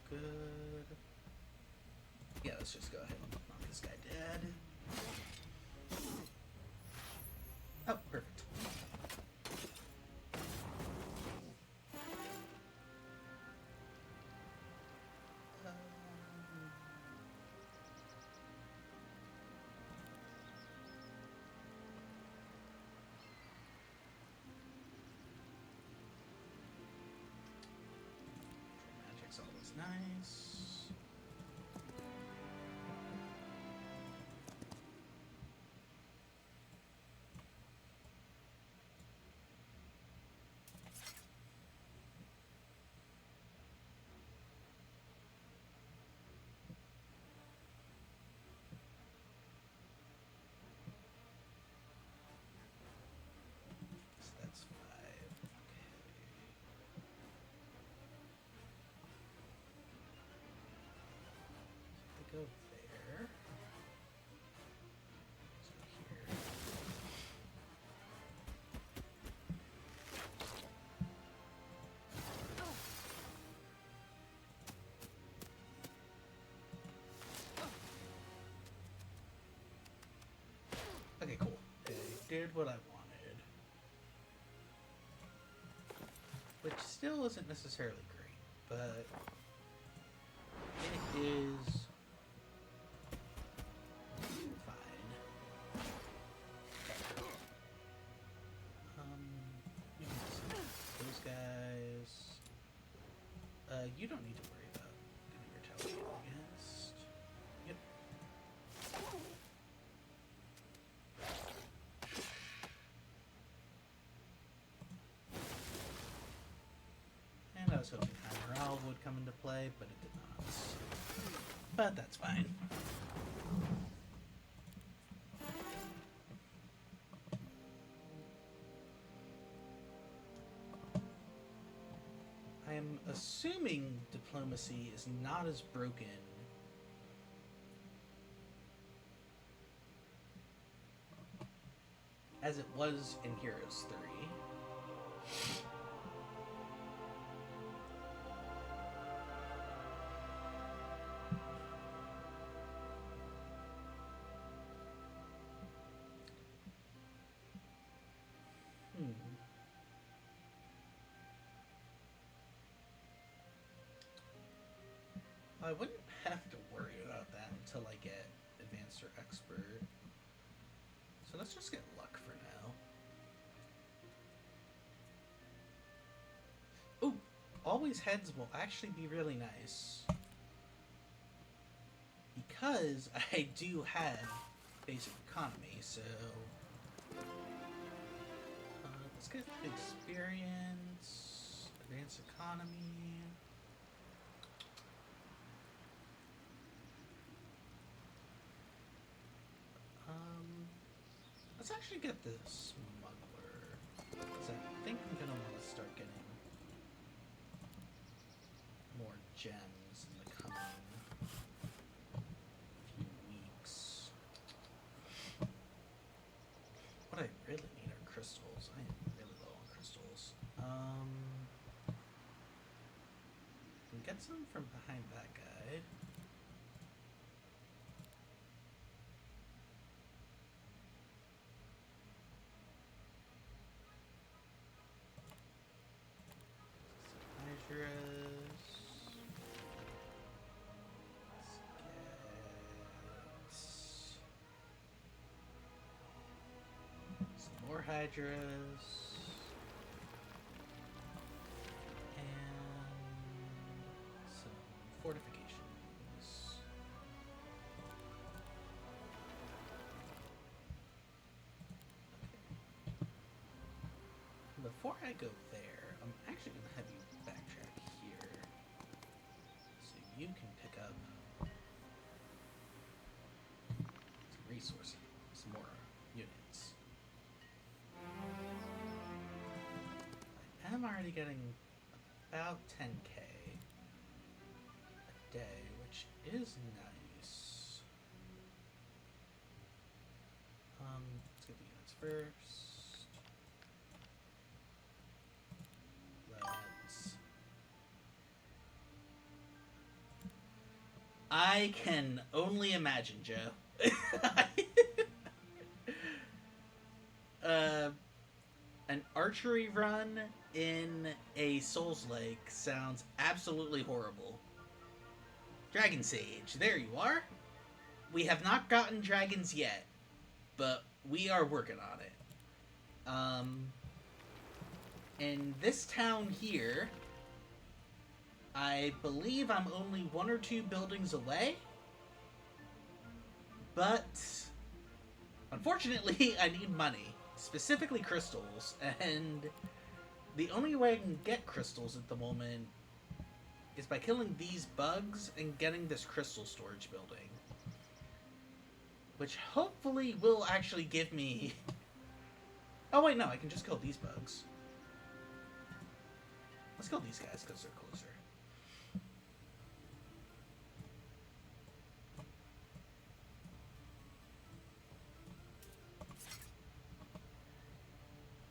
Good. Yeah, let's just go ahead and knock this guy dead. Oh, perfect. Magic's always nice. So that's 5. Okay. So they go there. So here. Okay, cool. They did what I wanted. Which still isn't necessarily great, but it is fine. You can just those guys. You don't need to worry about getting retaliated against. Yep. And I was hoping high morale would come into play, but it did not. But that's fine. I am assuming diplomacy is not as broken as it was in Heroes 3. I wouldn't have to worry about that until I get Advanced or Expert. So let's just get luck for now. Ooh, always heads will actually be really nice. Because I do have basic economy, so... let's get experience, advanced economy... let's actually get the smuggler, because I think I'm going to want to start getting more gems in the coming get some from behind that guy. Hydras. Some more Hydras. And some fortifications. Okay. Before I go there, I'm actually going to have you backtrack here. So you can pick up some resources, some more units. I am already getting about 10k a day, which is nice. Let's get the units first. I can only imagine, Joe. An archery run in a Souls-like sounds absolutely horrible. Dragon Sage, there you are. We have not gotten dragons yet, but we are working on it. In this town here, I believe I'm only 1 or 2 buildings away, but unfortunately I need money, specifically crystals, and the only way I can get crystals at the moment is by killing these bugs and getting this crystal storage building, which hopefully will actually give me... Oh wait, no, I can just kill these bugs. Let's kill these guys because they're closer.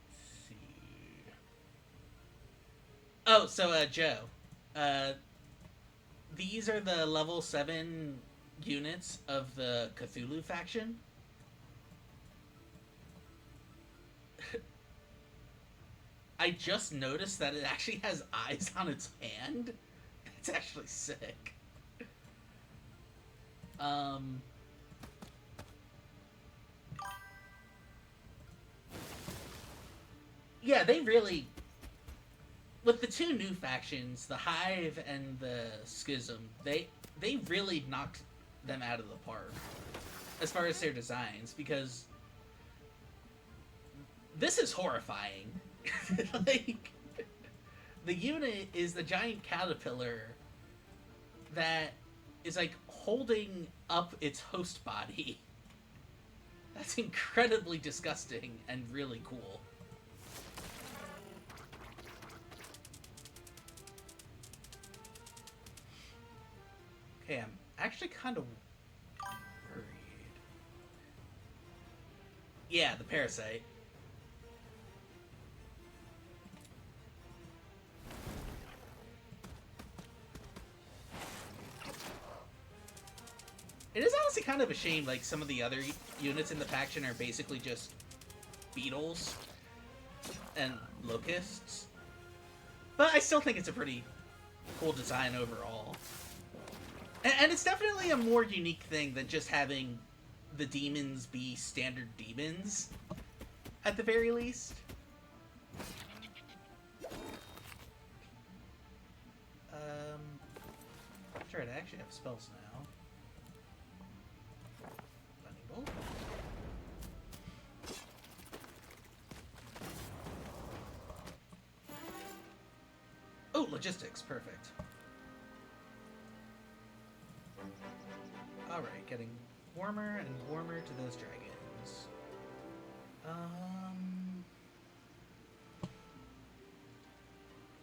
Let's see. Oh, so, Joe. These are the level 7 units of the Cthulhu faction. I just noticed that it actually has eyes on its hand. It's actually sick. Yeah, they really... With the 2 new factions, the Hive and the Schism, they really knocked them out of the park as far as their designs, because this is horrifying. Like, the unit is the giant caterpillar that is, like, holding up its host body. That's incredibly disgusting and really cool. Okay, I'm actually kind of worried. Yeah, the parasite. It is honestly kind of a shame, like, some of the other units in the faction are basically just beetles and locusts. But I still think it's a pretty cool design overall. And it's definitely a more unique thing than just having the demons be standard demons, at the very least. That's right, I actually have spells now. Lightning bolt. Oh, logistics, perfect. Alright, getting warmer and warmer to those dragons. I'm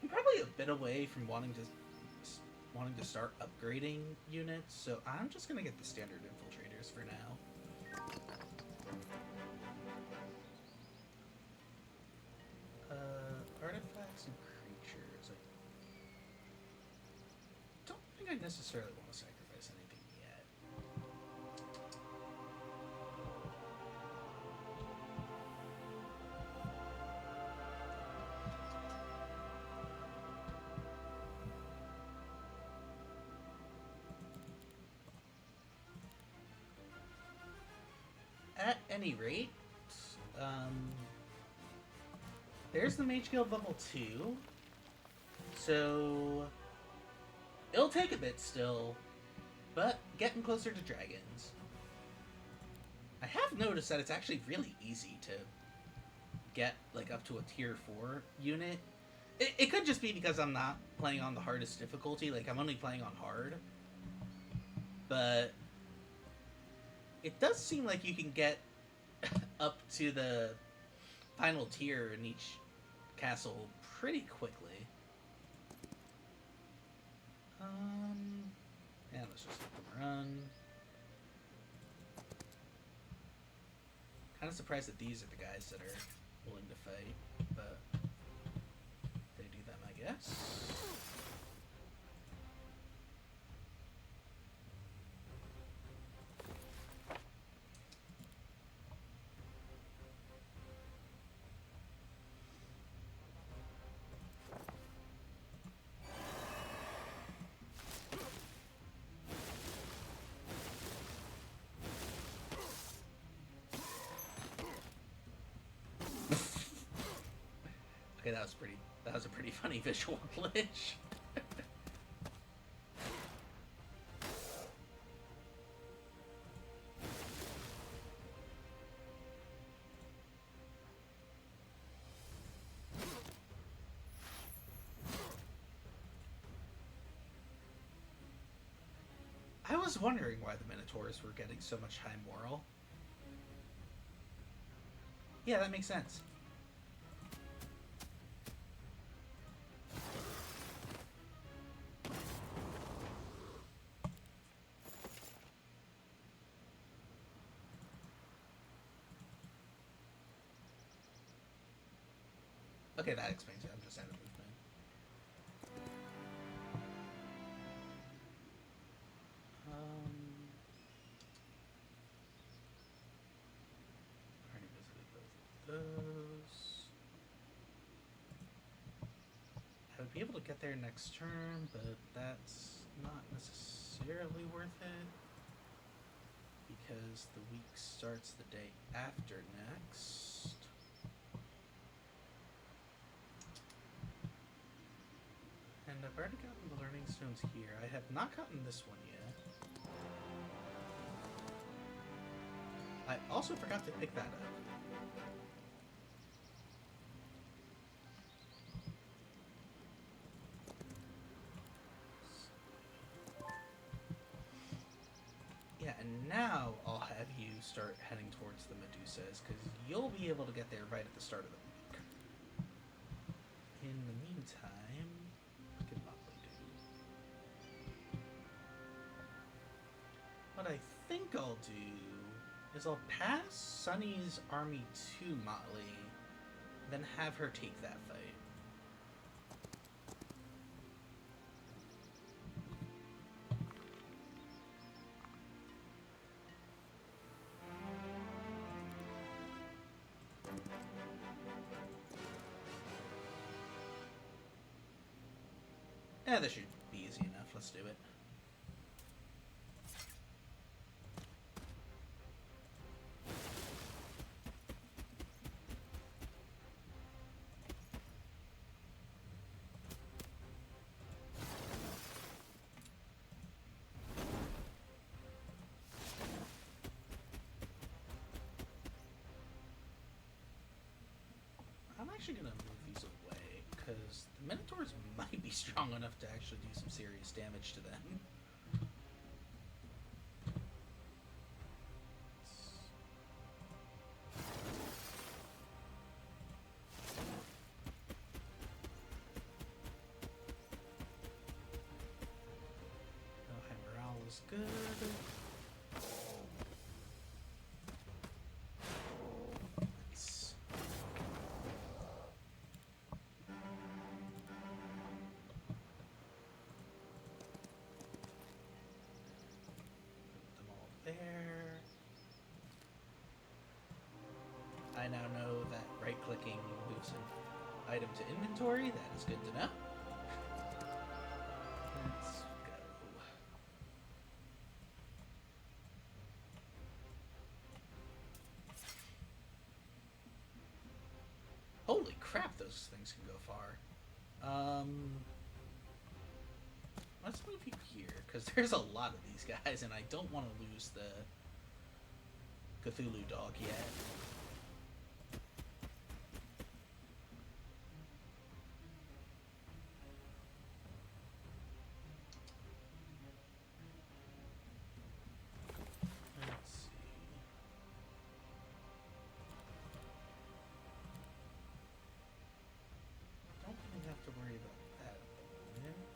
probably a bit away from wanting to start upgrading units, so I'm just gonna get the standard infiltrators for now. Artifacts and creatures. think I necessarily want to sacrifice anything yet. At any rate, um, there's the Mage Guild level 2. So it'll take a bit still, but getting closer to dragons. I have noticed that it's actually really easy to get like up to a tier 4 unit. It could just be because I'm not playing on the hardest difficulty, like I'm only playing on hard. But it does seem like you can get up to the final tier in each castle pretty quickly. Yeah, let's just let them run. Kind of surprised that these are the guys that are willing to fight, but they do them, I guess. Okay, that was a pretty funny visual glitch. I was wondering why the Minotaurs were getting so much high moral. Yeah, that makes sense. Okay, that explains it. I'm just out of movement. Already visited both of those. I would be able to get there next turn, but that's not necessarily worth it. Because the week starts the day after next. And I've already gotten the learning stones here. I have not gotten this one yet. I also forgot to pick that up. Yeah, and now I'll have you start heading towards the Medusas, because you'll be able to get there right at the start of the week. In the meantime, what can Motley do? What I think I'll do is I'll pass Sunny's army to Motley, then have her take that fight. Yeah, this should be easy enough. Let's do it. I'm actually going to move these away, because the Minotaurs might be strong enough to actually do some serious damage to them. Oh, high morale is good. attacking moves an item to inventory. That is good to know. Let's go. Holy crap, those things can go far. Let's move you here, because there's a lot of these guys, and I don't want to lose the Cthulhu dog yet. Let's see. Don't really have to worry about that at the moment.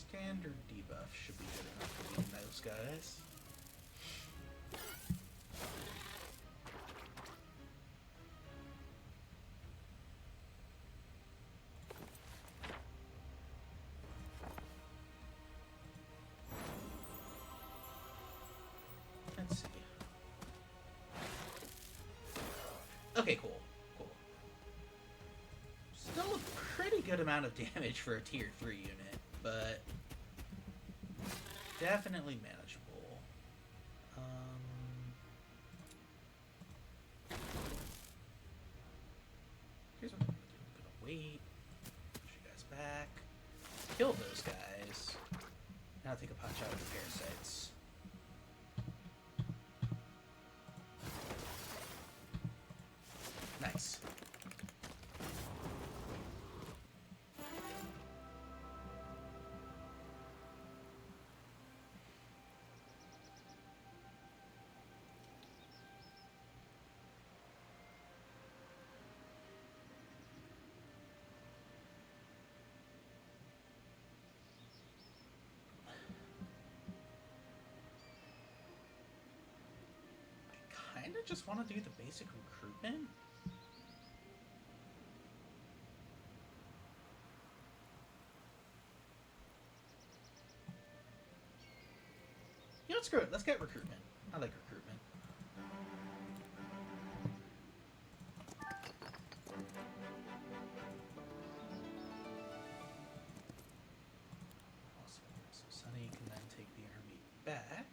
Standard debuff should be good enough for beating those guys. Let's see. Okay, cool. Cool. Still a pretty good amount of damage for a tier 3 unit, but definitely manageable. Here's what I'm gonna do. I'm gonna wait, push you guys back, kill those guys. Now take a pot shot at the parasites. Nice. I kinda just want to do the basic recruitment. You know, screw it. Let's get recruitment. I like recruitment. Awesome. So Sunny can then take the army back.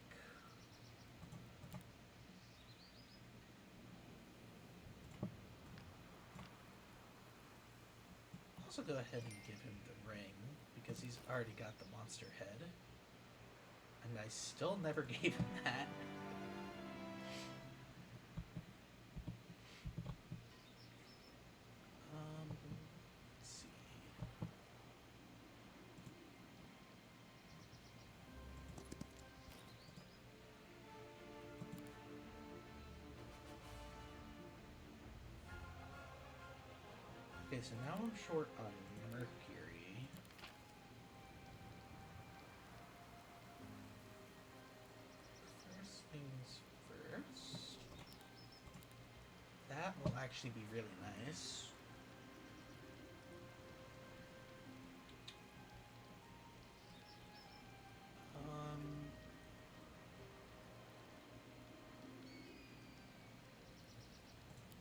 Also go ahead and give him the ring, because he's already got the monster head. And I still never gave him that. Let's see. Okay, so now I'm short on Mercury. First things first. That will actually be really nice.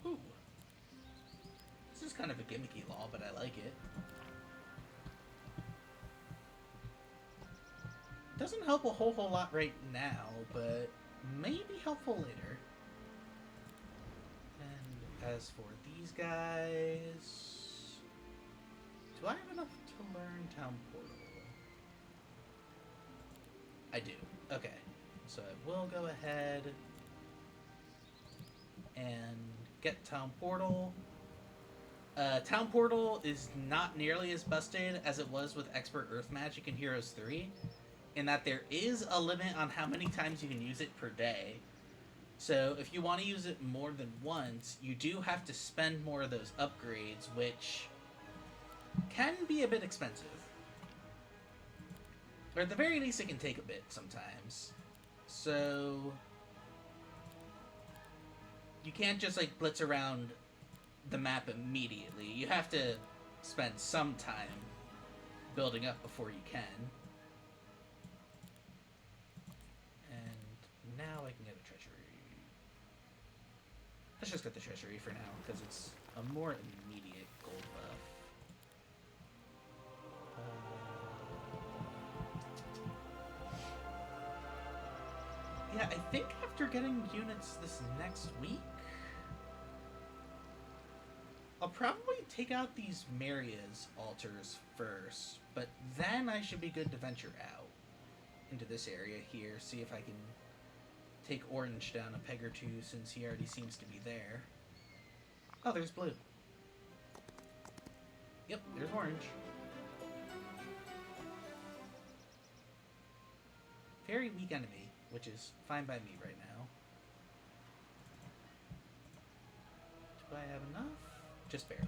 Ooh. This is kind of a gimmicky law, but I like it. Doesn't help a whole lot right now, but may be helpful later. And as for these guys, do I have enough to learn Town Portal? I do. Okay. So I will go ahead and get Town Portal. Town Portal is not nearly as busted as it was with Expert Earth Magic in Heroes 3, in that there is a limit on how many times you can use it per day. So if you want to use it more than once, you do have to spend more of those upgrades, which can be a bit expensive. Or at the very least, it can take a bit sometimes. So you can't just like blitz around the map immediately. You have to spend some time building up before you can. And now I can get a treasury. Let's just get the treasury for now, because it's a more immediate gold buff. Yeah, I think after getting units this next week, I'll probably take out these Maria's altars first, but then I should be good to venture out into this area here, see if I can take Orange down a peg or two since he already seems to be there. Oh, there's Blue. Yep, there's Orange. Very weak enemy, which is fine by me right now. Do I have enough? Just barely.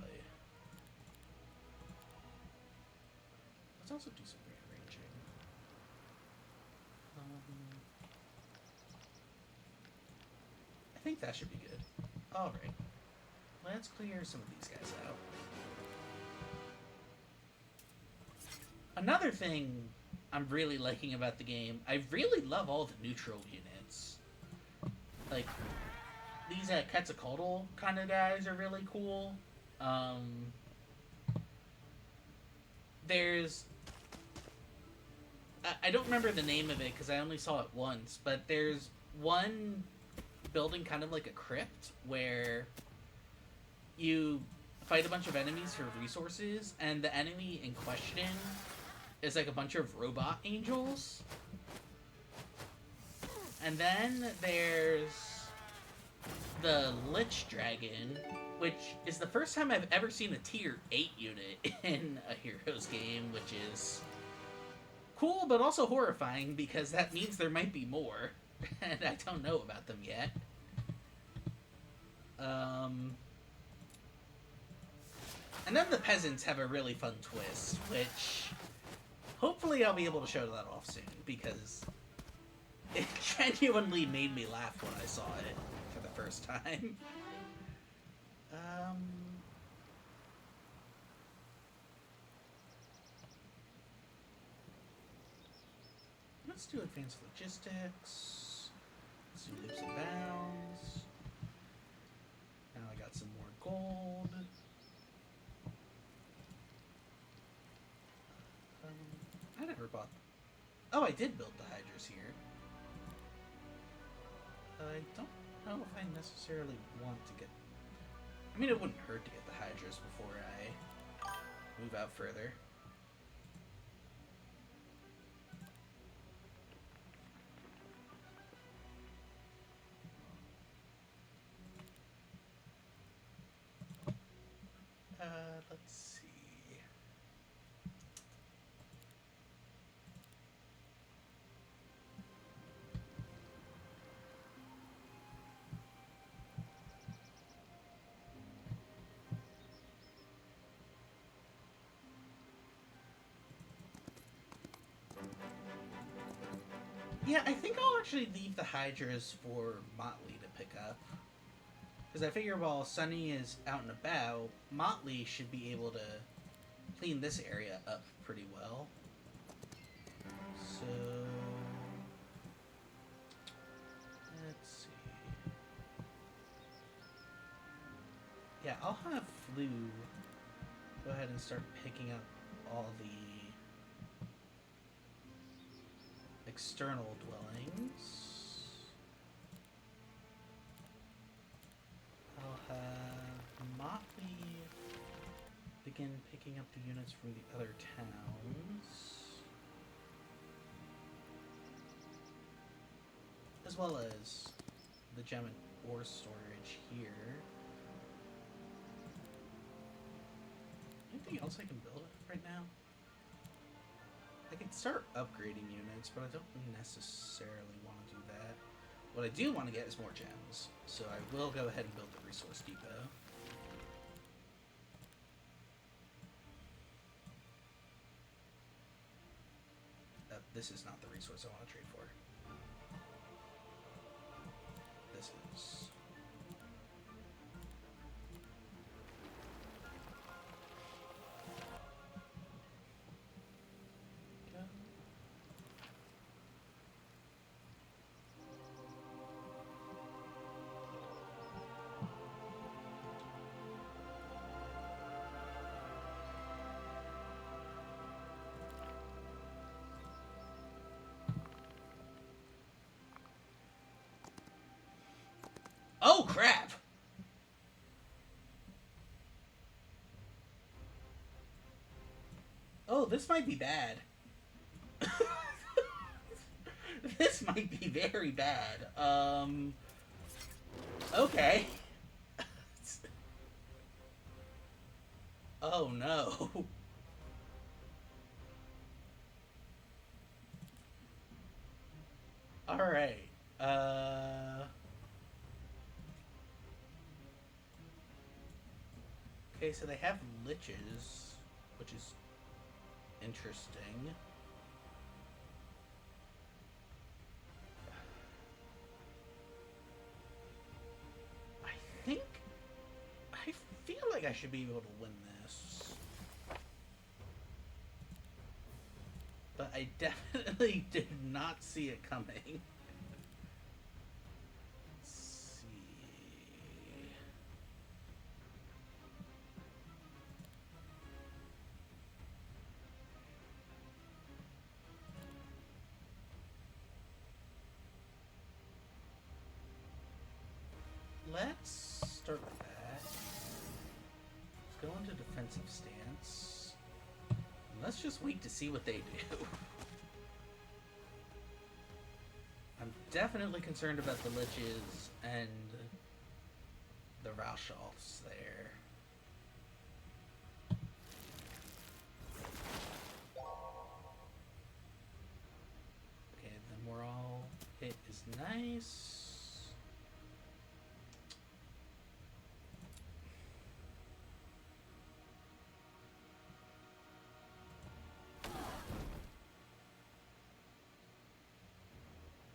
Let's also do some rearranging. I think that should be good. Alright. Let's clear some of these guys out. Another thing I'm really liking about the game, I really love all the neutral units. Like, these Quetzalcoatl kind of guys are really cool. There's... I don't remember the name of it because I only saw it once, but there's one building kind of like a crypt where you fight a bunch of enemies for resources, and the enemy in question is like a bunch of robot angels. And then there's the Lich Dragon, which is the first time I've ever seen a tier 8 unit in a Heroes game, which is cool but also horrifying because that means there might be more, and I don't know about them yet. And then the peasants have a really fun twist, which hopefully I'll be able to show that off soon, because it genuinely made me laugh when I saw it for the first time. Let's do advanced logistics. Let's do leaps and bounds. Now I got some more gold. I never bought... Oh, I did build the Hydras here. I don't know if I necessarily want to get... I mean, it wouldn't hurt to get the Hydras before I move out further. Let's see. Yeah, I think I'll actually leave the Hydras for Motley to pick up. Because I figure while Sunny is out and about, Motley should be able to clean this area up pretty well. So... let's see. Yeah, I'll have Flu go ahead and start picking up all the external dwellings. I'll have Motley begin picking up the units from the other towns, as well as the gem and ore storage here. Anything else I can build right now? I can start upgrading units, but I don't necessarily want to do that. What I do want to get is more gems, so I will go ahead and build the resource depot. This is not the resource I want to trade for. This is... Oh, crap! Oh, this might be bad. This might be very bad. Okay. Oh, no. Alright. Okay, so they have liches, which is interesting. I think... I feel like I should be able to win this. But I definitely did not see it coming. Let's see... Let's start with that. Let's go into defensive stance. And let's just wait to see what they do. I'm definitely concerned about the liches and the Rauscholfs there. Okay, the morale hit is nice.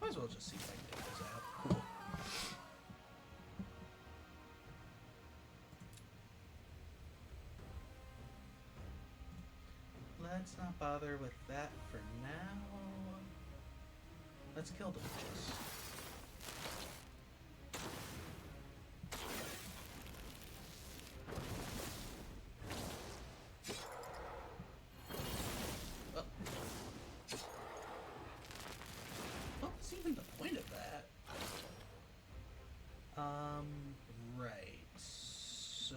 Might as well just see if I can get those out. Cool. Let's not bother with that for now. Let's kill the witches. Oh. What's even the point of that? Right. So...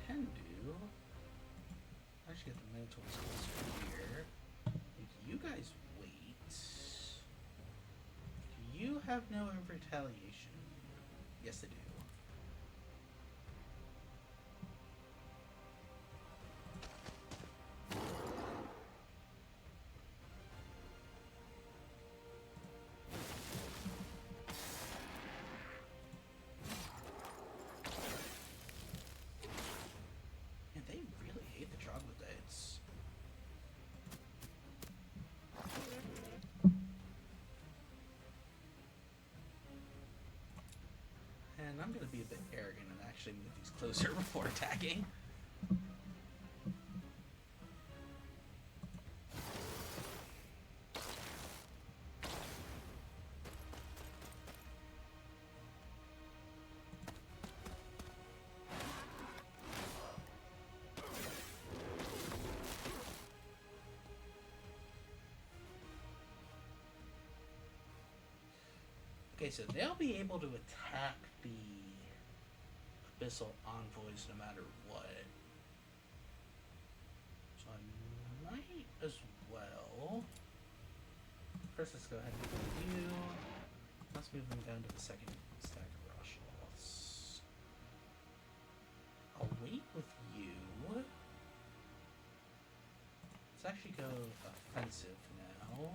can do. I should get the Minotaurs closer here. If you guys wait. Do you have no retaliation? Yes, they do. And I'm going to be a bit arrogant and actually move these closer before attacking. Okay, so they'll be able to attack the Abyssal Envoys no matter what. So I might as well... First, let's go ahead and do you. Let's move them down to the second stack of Rauscholfs. I'll wait with you. Let's actually go offensive now.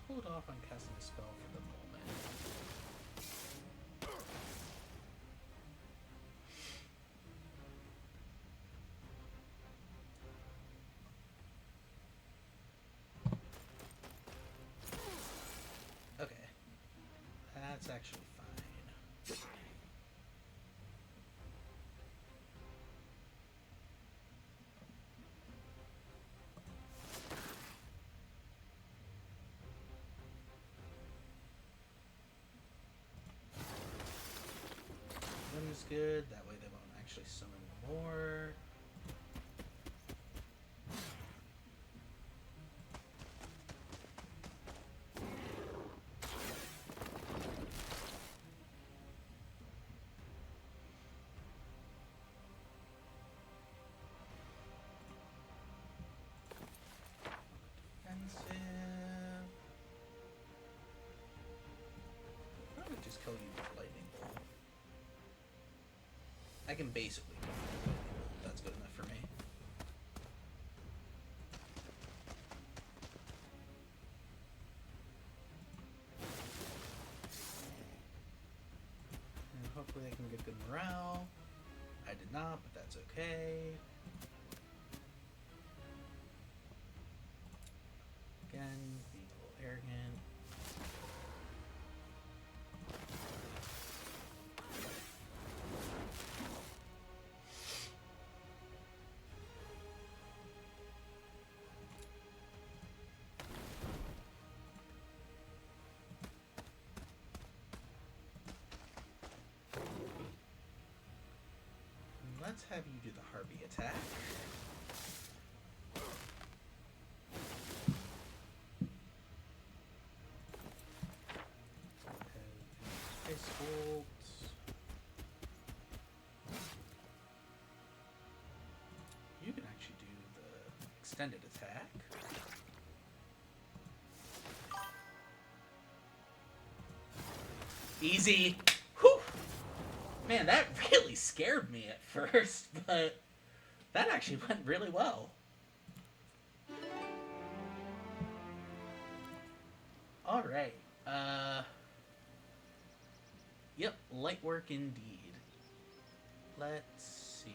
Hold off on casting a spell for the moment. Okay. That's actually fine. good. That way they won't actually summon more. I would just kill you with lightning bolt. I can basically kill you with lightning bolt. That's good enough for me. And hopefully I can get good morale. I did not, but that's okay. Again, being a little arrogant. Let's have you do the Harvey attack. Ice Bolt. You can actually do the extended attack. Easy. Whew. Man, that really scared me at first, but that actually went really well. Alright. Yep, light work indeed. Let's see.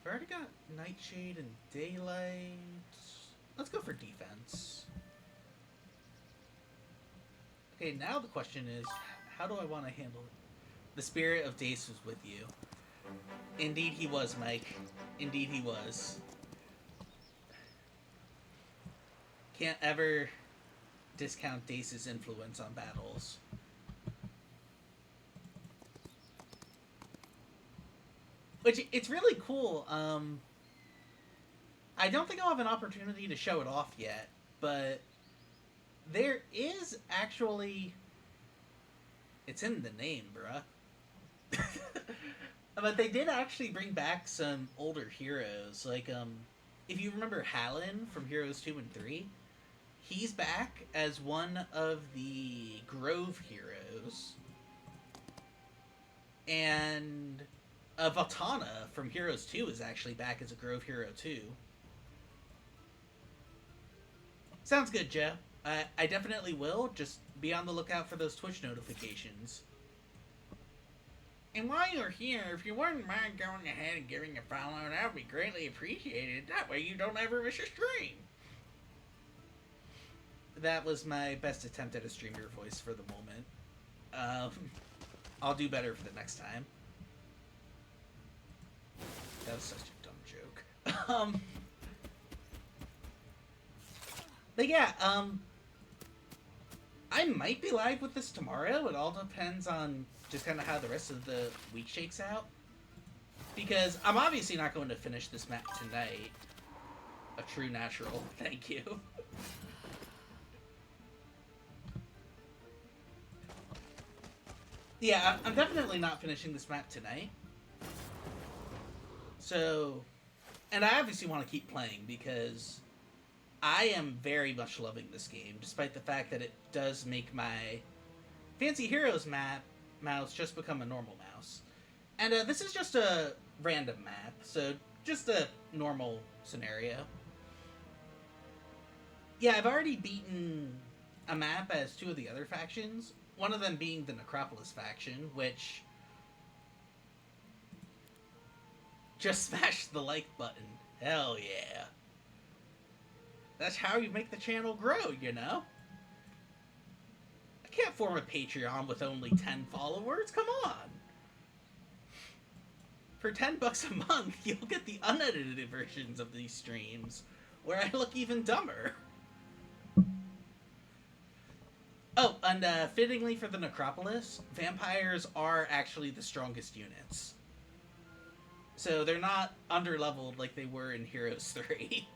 I've already got Nightshade and Daylight. Let's go for defense. Okay, now the question is, how do I want to handle it? The spirit of Dace was with you. Indeed he was, Mike. Indeed he was. Can't ever discount Dace's influence on battles. Which, it's really cool. I don't think I'll have an opportunity to show it off yet, but there is actually... It's in the name, bruh. But they did actually bring back some older heroes. Like, if you remember Hallen from Heroes 2 and 3, he's back as one of the Grove heroes. And Valtana from Heroes 2 is actually back as a Grove hero too. Sounds good, Joe. I definitely will. Just be on the lookout for those Twitch notifications. And while you're here, if you wouldn't mind going ahead and giving a follow, that would be greatly appreciated. That way you don't ever miss a stream. That was my best attempt at a streamer voice for the moment. I'll do better for the next time. That was such a dumb joke. But yeah, I might be live with this tomorrow. It all depends on just kind of how the rest of the week shakes out. Because I'm obviously not going to finish this map tonight. A true natural. Thank you. Yeah, I'm definitely not finishing this map tonight. So, and I obviously want to keep playing because I am very much loving this game, despite the fact that it does make my Fancy Heroes mouse just become a normal mouse. And this is just a random map, so just a normal scenario. Yeah, I've already beaten a map as two of the other factions, one of them being the Necropolis faction, which just smashed the like button. Hell yeah. That's how you make the channel grow, you know? I can't form a Patreon with only 10 followers, come on! For $10 a month, you'll get the unedited versions of these streams, where I look even dumber. Oh, and fittingly for the Necropolis, vampires are actually the strongest units. So they're not underleveled like they were in Heroes 3.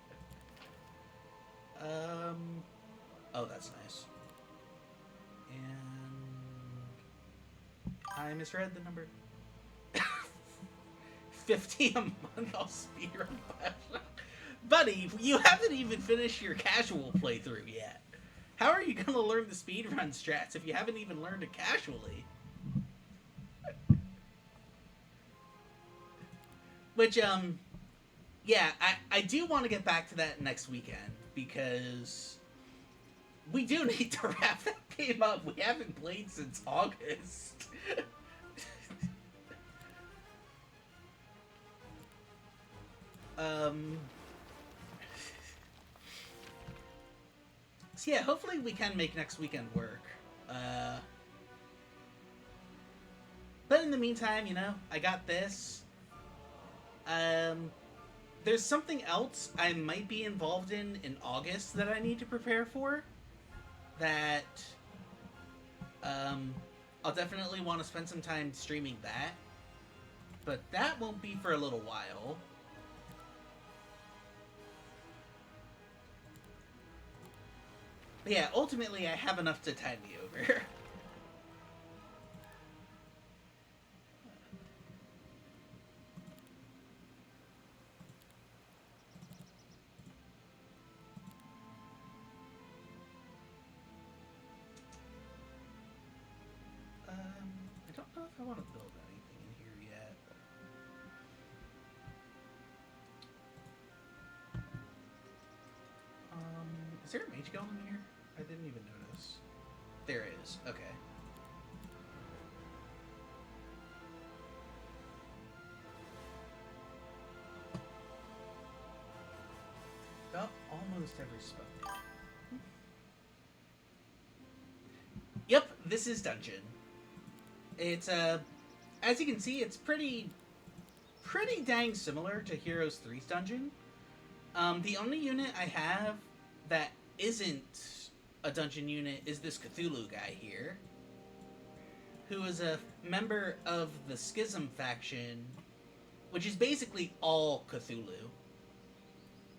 um. Oh, that's nice. And I misread the number. 50 a month. I'll speedrun Bioshock. Buddy, you haven't even finished your casual playthrough yet. How are you gonna learn the speedrun strats if you haven't even learned it casually? Which, yeah, I do want to get back to that next weekend because we do need to wrap that game up. We haven't played since August. um. So yeah, hopefully we can make next weekend work. But in the meantime, you know, I got this. There's something else I might be involved in August that I need to prepare for. That um, I'll definitely want to spend some time streaming that. But that won't be for a little while. But yeah, ultimately I have enough to tide me over. I don't know if I want to build anything in here yet. Is there a mage golem in here? I didn't even notice. There is. Okay. About almost every spell. Yep, this is dungeon. It's as you can see, it's pretty dang similar to Heroes 3's dungeon. The only unit I have that isn't a dungeon unit is this Cthulhu guy here, who is a member of the Schism faction, which is basically all Cthulhu.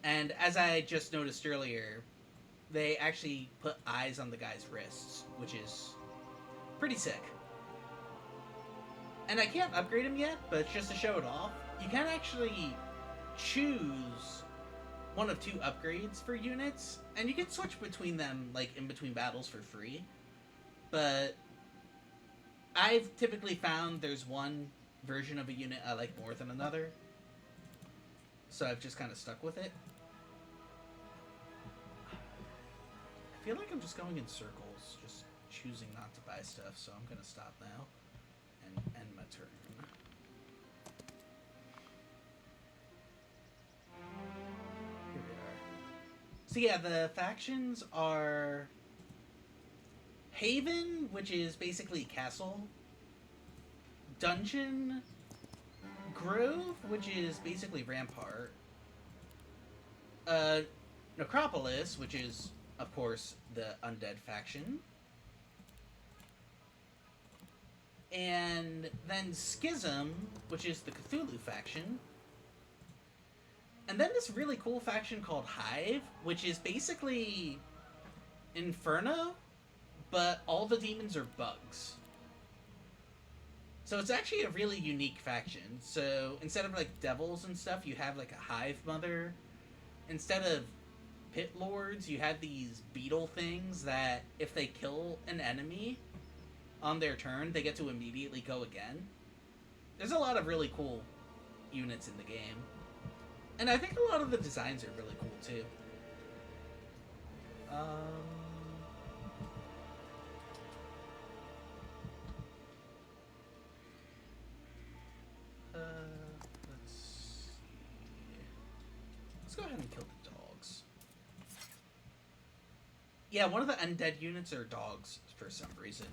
And as I just noticed earlier, they actually put eyes on the guy's wrists, which is pretty sick. And I can't upgrade him yet, but just to show it off, you can actually choose one of 2 upgrades for units, and you can switch between them, like, in between battles for free. But I've typically found there's one version of a unit I like more than another, so I've just kind of stuck with it. I feel like I'm just going in circles, just choosing not to buy stuff, so I'm gonna stop now and end my turn. Here we are. So yeah, the factions are Haven, which is basically castle, Dungeon, Grove, which is basically rampart, Necropolis, which is, of course, the undead faction, and then Schism, which is the Cthulhu faction, and then this really cool faction called Hive, which is basically Inferno, but all the demons are bugs. So it's actually a really unique faction. So instead of like devils and stuff, you have like a hive mother. Instead of pit lords, you have these beetle things that if they kill an enemy on their turn, they get to immediately go again. There's a lot of really cool units in the game. And I think a lot of the designs are really cool too. Let's see. Let's go ahead and kill the dogs. Yeah, one of the undead units are dogs for some reason.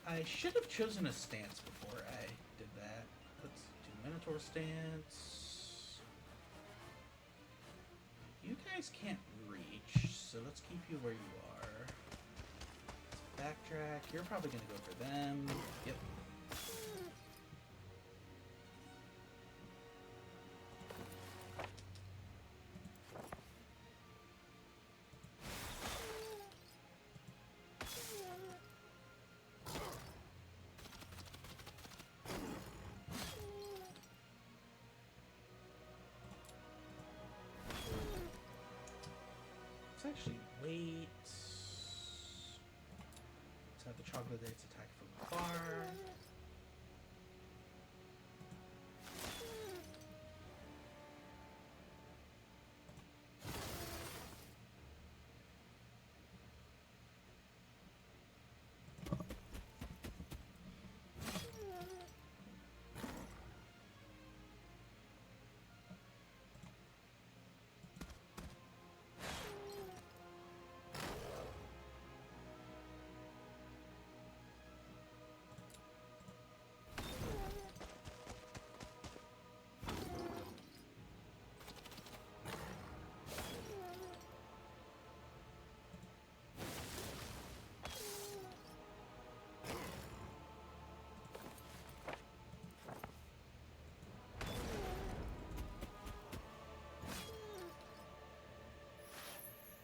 I should have chosen a stance before I did that. Let's do Minotaur stance. You guys can't reach, so let's keep you where you are. Let's backtrack. You're probably going to go for them. Yep. Actually wait. Let's have the troglodytes attack from afar.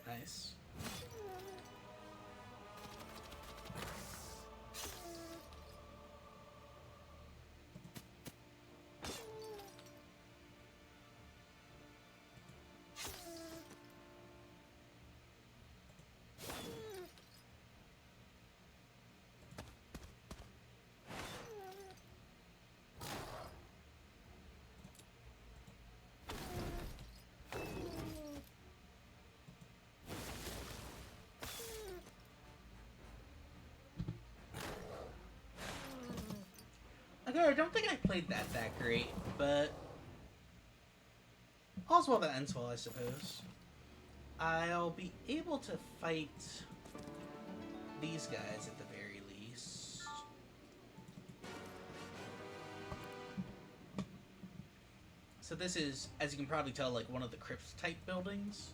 Nice. Okay, I don't think I played that great, but all's well that ends well, I suppose. I'll be able to fight these guys at the very least. So this is, as you can probably tell, like one of the crypt type buildings.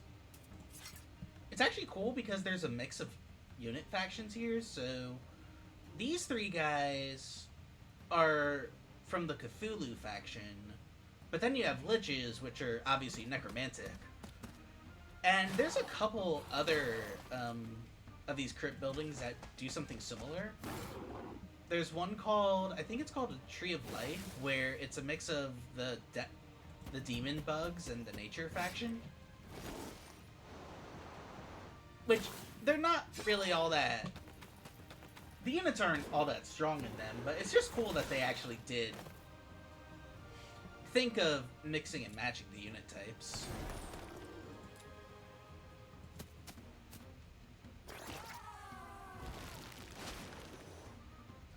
It's actually cool because there's a mix of unit factions here, so these three guys are from the Cthulhu faction, but then you have Liches, which are obviously necromantic. And there's a couple other of these crypt buildings that do something similar. There's one called, I think it's called a Tree of Life, where it's a mix of the demon bugs and the nature faction. Which, they're not really all that... The units aren't all that strong in them, but it's just cool that they actually did think of mixing and matching the unit types.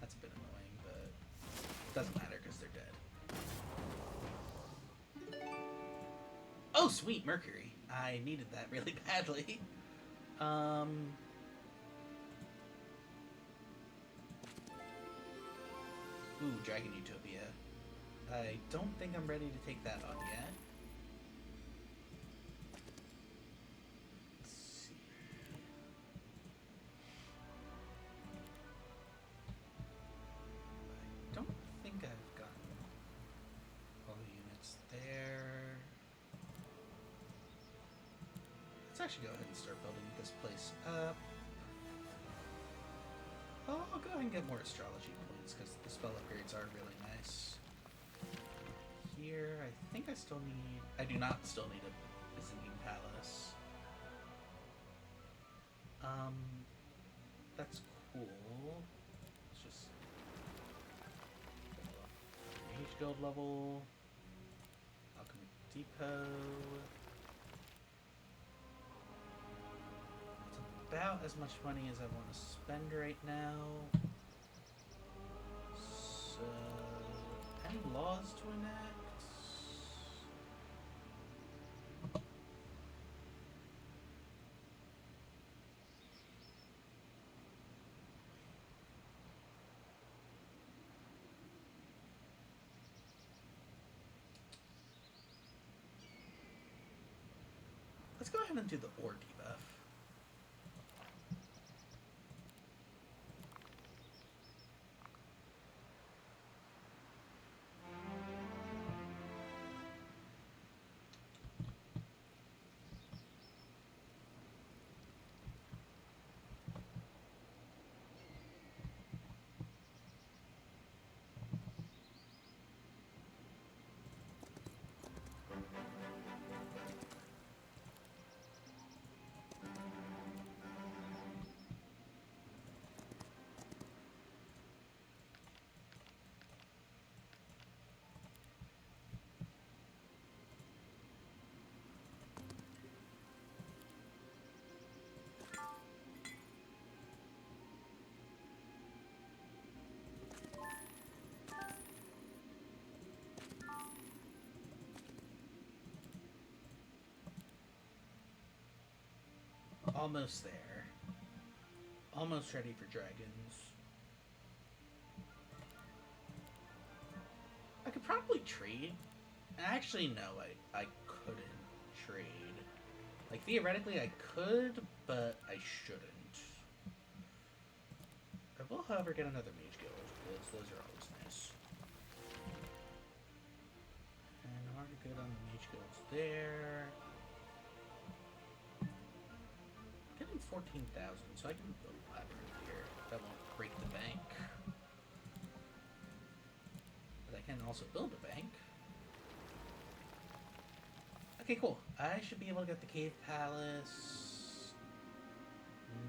That's a bit annoying, but doesn't matter because they're dead. Oh, sweet, Mercury. I needed that really badly. Ooh, Dragon Utopia. I don't think I'm ready to take that on yet. Let's see. I don't think I've gotten all the units there. Let's actually go ahead and start building this place up. Oh, I'll go ahead and get more astrology points because the spell upgrades are really nice. Here, I think I still need... I do not still need a Byzantine Palace. That's cool. Let's just... Mage Guild level. Alchemy Depot. It's about as much money as I want to spend right now. So... Any laws to enact? go ahead and do the ore debuff. Almost there. Almost ready for dragons. I could probably trade. Actually, no, I couldn't trade. Like, theoretically, I could, but I shouldn't. I will, however, get another mage guild, because those are always nice. And I'm already good on the mage guilds there. Getting 14,000, so I can build a labyrinth here. That won't break the bank. But I can also build a bank. Okay, cool. I should be able to get the cave palace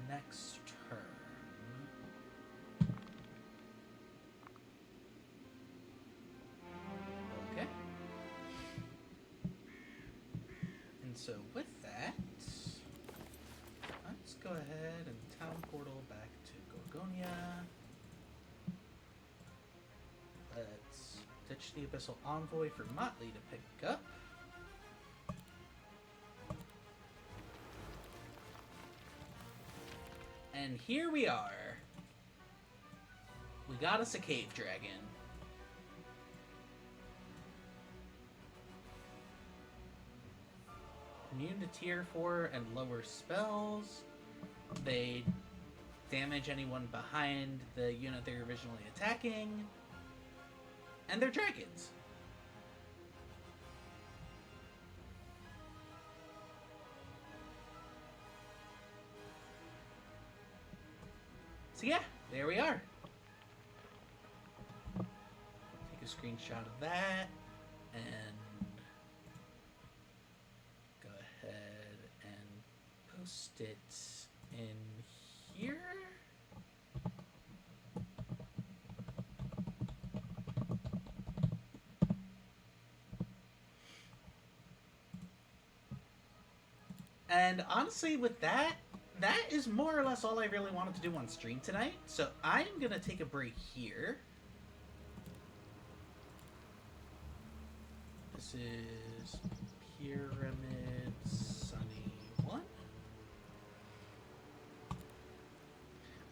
next turn. Okay. And so with that, let's go ahead and town portal back to Gorgonia. Let's ditch the Abyssal Envoy for Motley to pick up. And here we are. We got us a cave dragon. Immune to tier 4 and lower spells. They damage anyone behind the unit they're originally attacking. And they're dragons. So yeah, there we are. Take a screenshot of that and go ahead and post it in here. And honestly, with that is more or less all I really wanted to do on stream tonight. So I'm going to take a break here. This is Pyramid Sunny 1.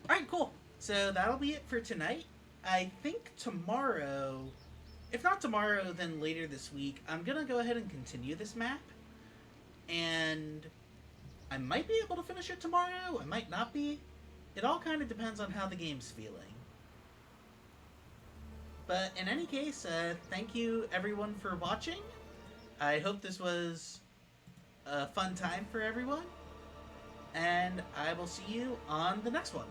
Alright, cool. So that'll be it for tonight. I think tomorrow, if not tomorrow, then later this week, I'm going to go ahead and continue this map. And I might be able to finish it tomorrow, I might not be. It all kind of depends on how the game's feeling. But in any case, thank you everyone for watching. I hope this was a fun time for everyone. And I will see you on the next one.